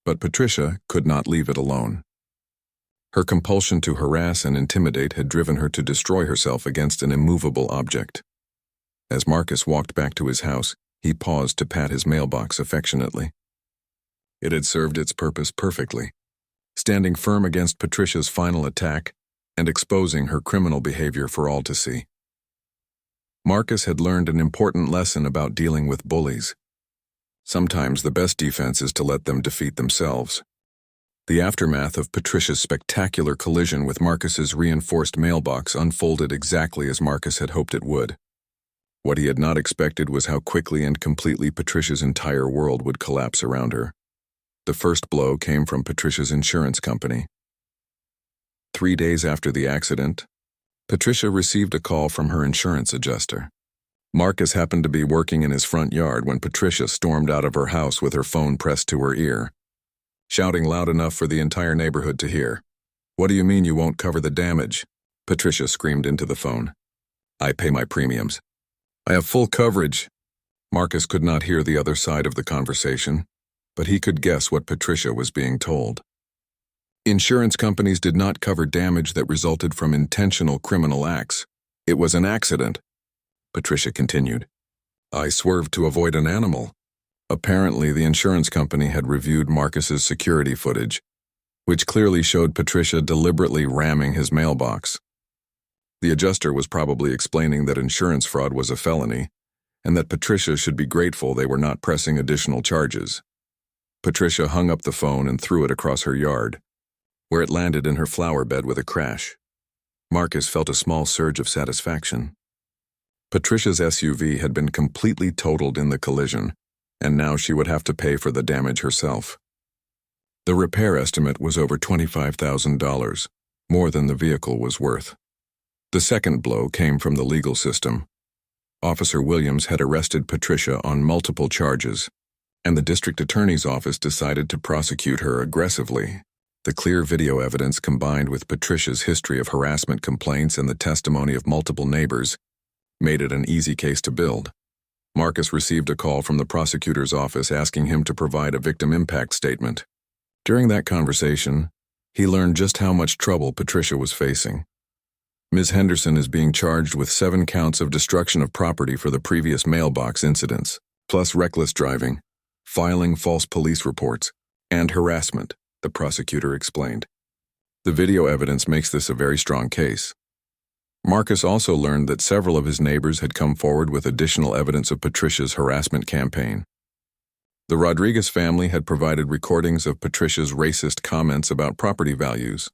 But Patricia could not leave it alone. Her compulsion to harass and intimidate had driven her to destroy herself against an immovable object. As Marcus walked back to his house, he paused to pat his mailbox affectionately. It had served its purpose perfectly, standing firm against Patricia's final attack and exposing her criminal behavior for all to see. Marcus had learned an important lesson about dealing with bullies. Sometimes the best defense is to let them defeat themselves. The aftermath of Patricia's spectacular collision with Marcus's reinforced mailbox unfolded exactly as Marcus had hoped it would. What he had not expected was how quickly and completely Patricia's entire world would collapse around her. The first blow came from Patricia's insurance company. 3 days after the accident, Patricia received a call from her insurance adjuster. Marcus happened to be working in his front yard when Patricia stormed out of her house with her phone pressed to her ear, shouting loud enough for the entire neighborhood to hear. "What do you mean you won't cover the damage?" Patricia screamed into the phone. "I pay my premiums. I have full coverage." Marcus could not hear the other side of the conversation, but he could guess what Patricia was being told. Insurance companies did not cover damage that resulted from intentional criminal acts. It was an accident, Patricia continued. "I swerved to avoid an animal." Apparently, the insurance company had reviewed Marcus's security footage, which clearly showed Patricia deliberately ramming his mailbox. The adjuster was probably explaining that insurance fraud was a felony, and that Patricia should be grateful they were not pressing additional charges. Patricia hung up the phone and threw it across her yard, where it landed in her flower bed with a crash. Marcus felt a small surge of satisfaction. Patricia's SUV had been completely totaled in the collision, and now she would have to pay for the damage herself. The repair estimate was over $25,000, more than the vehicle was worth. The second blow came from the legal system. Officer Williams had arrested Patricia on multiple charges, and the district attorney's office decided to prosecute her aggressively. The clear video evidence combined with Patricia's history of harassment complaints and the testimony of multiple neighbors made it an easy case to build. Marcus received a call from the prosecutor's office asking him to provide a victim impact statement. During that conversation, he learned just how much trouble Patricia was facing. Ms. Henderson is being charged with 7 counts of destruction of property for the previous mailbox incidents, plus reckless driving, filing false police reports, and harassment, the prosecutor explained. The video evidence makes this a very strong case. Marcus also learned that several of his neighbors had come forward with additional evidence of Patricia's harassment campaign. The Rodriguez family had provided recordings of Patricia's racist comments about property values.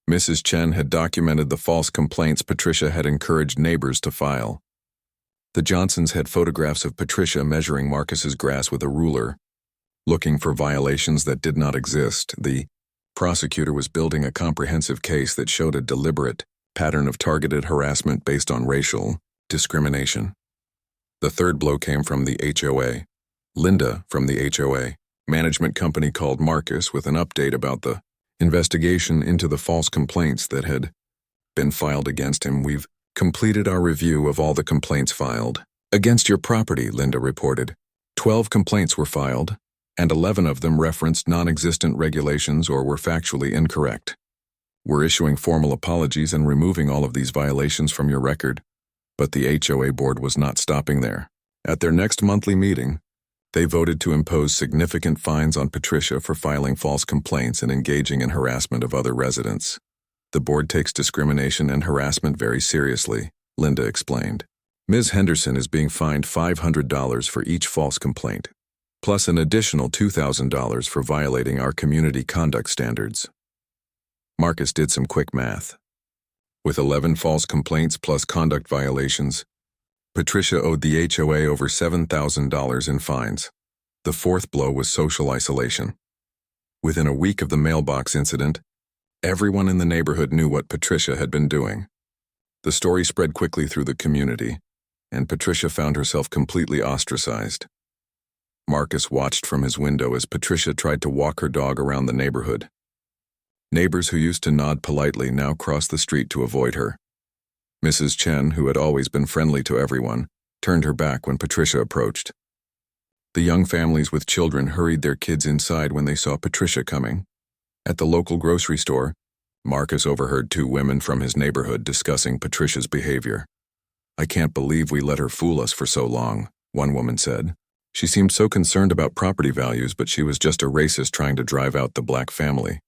Mrs. Chen had documented the false complaints Patricia had encouraged neighbors to file. The Johnsons had photographs of Patricia measuring Marcus's grass with a ruler, looking for violations that did not exist. The prosecutor was building a comprehensive case that showed a deliberate pattern of targeted harassment based on racial discrimination. The third blow came from the HOA. Linda from the HOA management company called Marcus with an update about the investigation into the false complaints that had been filed against him. "We've completed our review of all the complaints filed against your property," Linda reported. 12 complaints were filed, and 11 of them referenced non-existent regulations or were factually incorrect. "We're issuing formal apologies and removing all of these violations from your record." But the HOA board was not stopping there. At their next monthly meeting, they voted to impose significant fines on Patricia for filing false complaints and engaging in harassment of other residents. "The board takes discrimination and harassment very seriously," Linda explained. "Ms. Henderson is being fined $500 for each false complaint, plus an additional $2,000 for violating our community conduct standards." Marcus did some quick math. With 11 false complaints plus conduct violations, Patricia owed the HOA over $7,000 in fines. The fourth blow was social isolation. Within a week of the mailbox incident, everyone in the neighborhood knew what Patricia had been doing. The story spread quickly through the community, and Patricia found herself completely ostracized. Marcus watched from his window as Patricia tried to walk her dog around the neighborhood. Neighbors who used to nod politely now crossed the street to avoid her. Mrs. Chen, who had always been friendly to everyone, turned her back when Patricia approached. The young families with children hurried their kids inside when they saw Patricia coming. At the local grocery store, Marcus overheard 2 women from his neighborhood discussing Patricia's behavior. "I can't believe we let her fool us for so long," one woman said. "She seemed so concerned about property values, but she was just a racist trying to drive out the black family."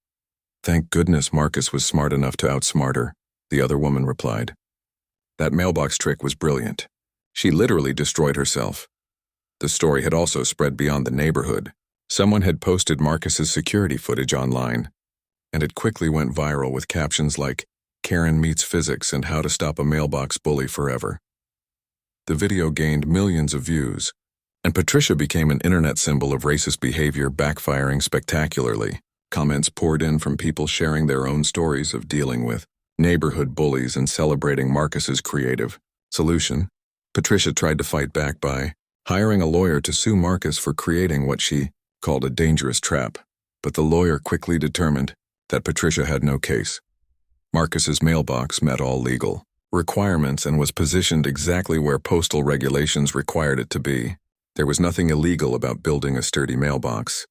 "Thank goodness Marcus was smart enough to outsmart her," the other woman replied. "That mailbox trick was brilliant. She literally destroyed herself." The story had also spread beyond the neighborhood. Someone had posted Marcus's security footage online, and it quickly went viral with captions like, "Karen meets physics and how to stop a mailbox bully forever." The video gained millions of views, and Patricia became an internet symbol of racist behavior backfiring spectacularly. Comments poured in from people sharing their own stories of dealing with neighborhood bullies and celebrating Marcus's creative solution. Patricia tried to fight back by hiring a lawyer to sue Marcus for creating what she called a dangerous trap, but the lawyer quickly determined that Patricia had no case. Marcus's mailbox met all legal requirements and was positioned exactly where postal regulations required it to be. There was nothing illegal about building a sturdy mailbox,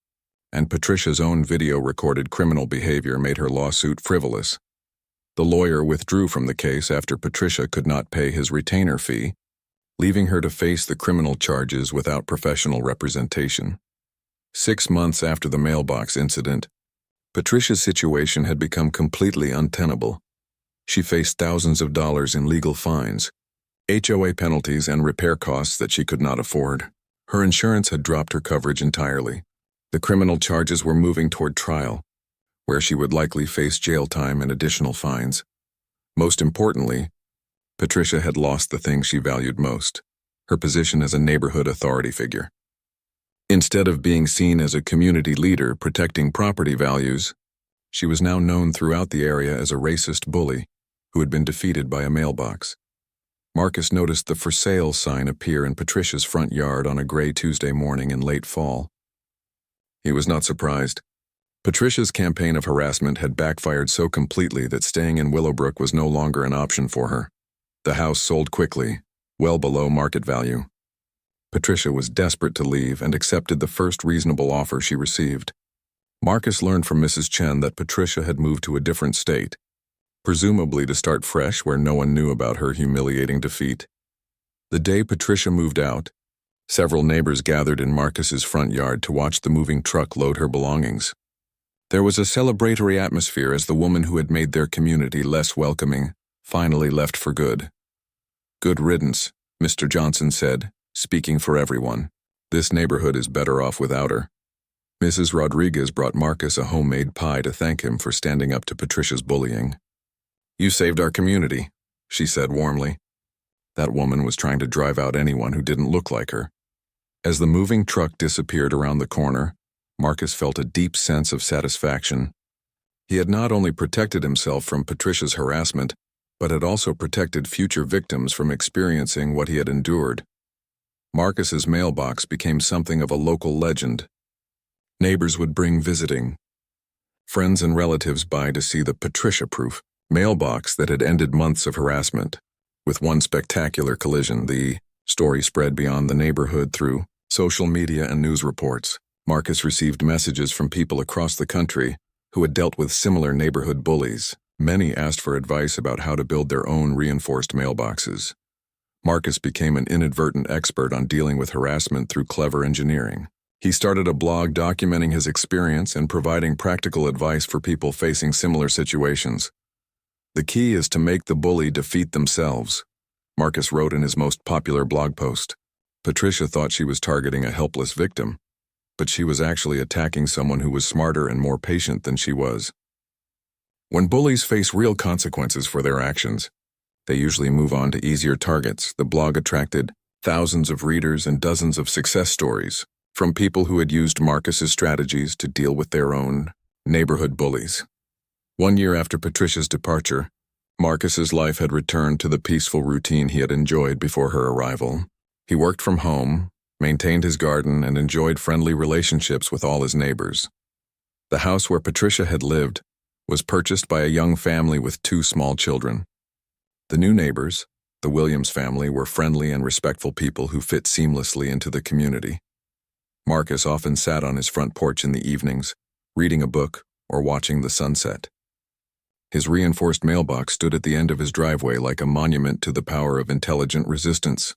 and Patricia's own video-recorded criminal behavior made her lawsuit frivolous. The lawyer withdrew from the case after Patricia could not pay his retainer fee, leaving her to face the criminal charges without professional representation. 6 months after the mailbox incident, Patricia's situation had become completely untenable. She faced thousands of dollars in legal fines, HOA penalties and repair costs that she could not afford. Her insurance had dropped her coverage entirely. The criminal charges were moving toward trial, where she would likely face jail time and additional fines. Most importantly, Patricia had lost the thing she valued most, her position as a neighborhood authority figure. Instead of being seen as a community leader protecting property values, she was now known throughout the area as a racist bully who had been defeated by a mailbox. Marcus noticed the for sale sign appear in Patricia's front yard on a gray Tuesday morning in late fall. He was not surprised. Patricia's campaign of harassment had backfired so completely that staying in Willowbrook was no longer an option for her. The house sold quickly, well below market value. Patricia was desperate to leave and accepted the first reasonable offer she received. Marcus learned from Mrs. Chen that Patricia had moved to a different state, presumably to start fresh where no one knew about her humiliating defeat. The day Patricia moved out, several neighbors gathered in Marcus's front yard to watch the moving truck load her belongings. There was a celebratory atmosphere as the woman who had made their community less welcoming finally left for good. "Good riddance," Mr. Johnson said, speaking for everyone. "This neighborhood is better off without her." Mrs. Rodriguez brought Marcus a homemade pie to thank him for standing up to Patricia's bullying. "You saved our community," she said warmly. That woman was trying to drive out anyone who didn't look like her. As the moving truck disappeared around the corner, Marcus felt a deep sense of satisfaction. He had not only protected himself from Patricia's harassment, but had also protected future victims from experiencing what he had endured. Marcus's mailbox became something of a local legend. Neighbors would bring visiting. Friends and relatives by to see the Patricia-proof mailbox that had ended months of harassment. With one spectacular collision, the story spread beyond the neighborhood through social media and news reports. Marcus received messages from people across the country who had dealt with similar neighborhood bullies. Many asked for advice about how to build their own reinforced mailboxes. Marcus became an inadvertent expert on dealing with harassment through clever engineering. He started a blog documenting his experience and providing practical advice for people facing similar situations. "The key is to make the bully defeat themselves," Marcus wrote in his most popular blog post. Patricia thought she was targeting a helpless victim, but she was actually attacking someone who was smarter and more patient than she was. When bullies face real consequences for their actions, they usually move on to easier targets. The blog attracted thousands of readers and dozens of success stories from people who had used Marcus's strategies to deal with their own neighborhood bullies. 1 year after Patricia's departure, Marcus's life had returned to the peaceful routine he had enjoyed before her arrival. He worked from home, maintained his garden, and enjoyed friendly relationships with all his neighbors. The house where Patricia had lived was purchased by a young family with 2 small children. The new neighbors, the Williams family, were friendly and respectful people who fit seamlessly into the community. Marcus often sat on his front porch in the evenings, reading a book or watching the sunset. His reinforced mailbox stood at the end of his driveway like a monument to the power of intelligent resistance.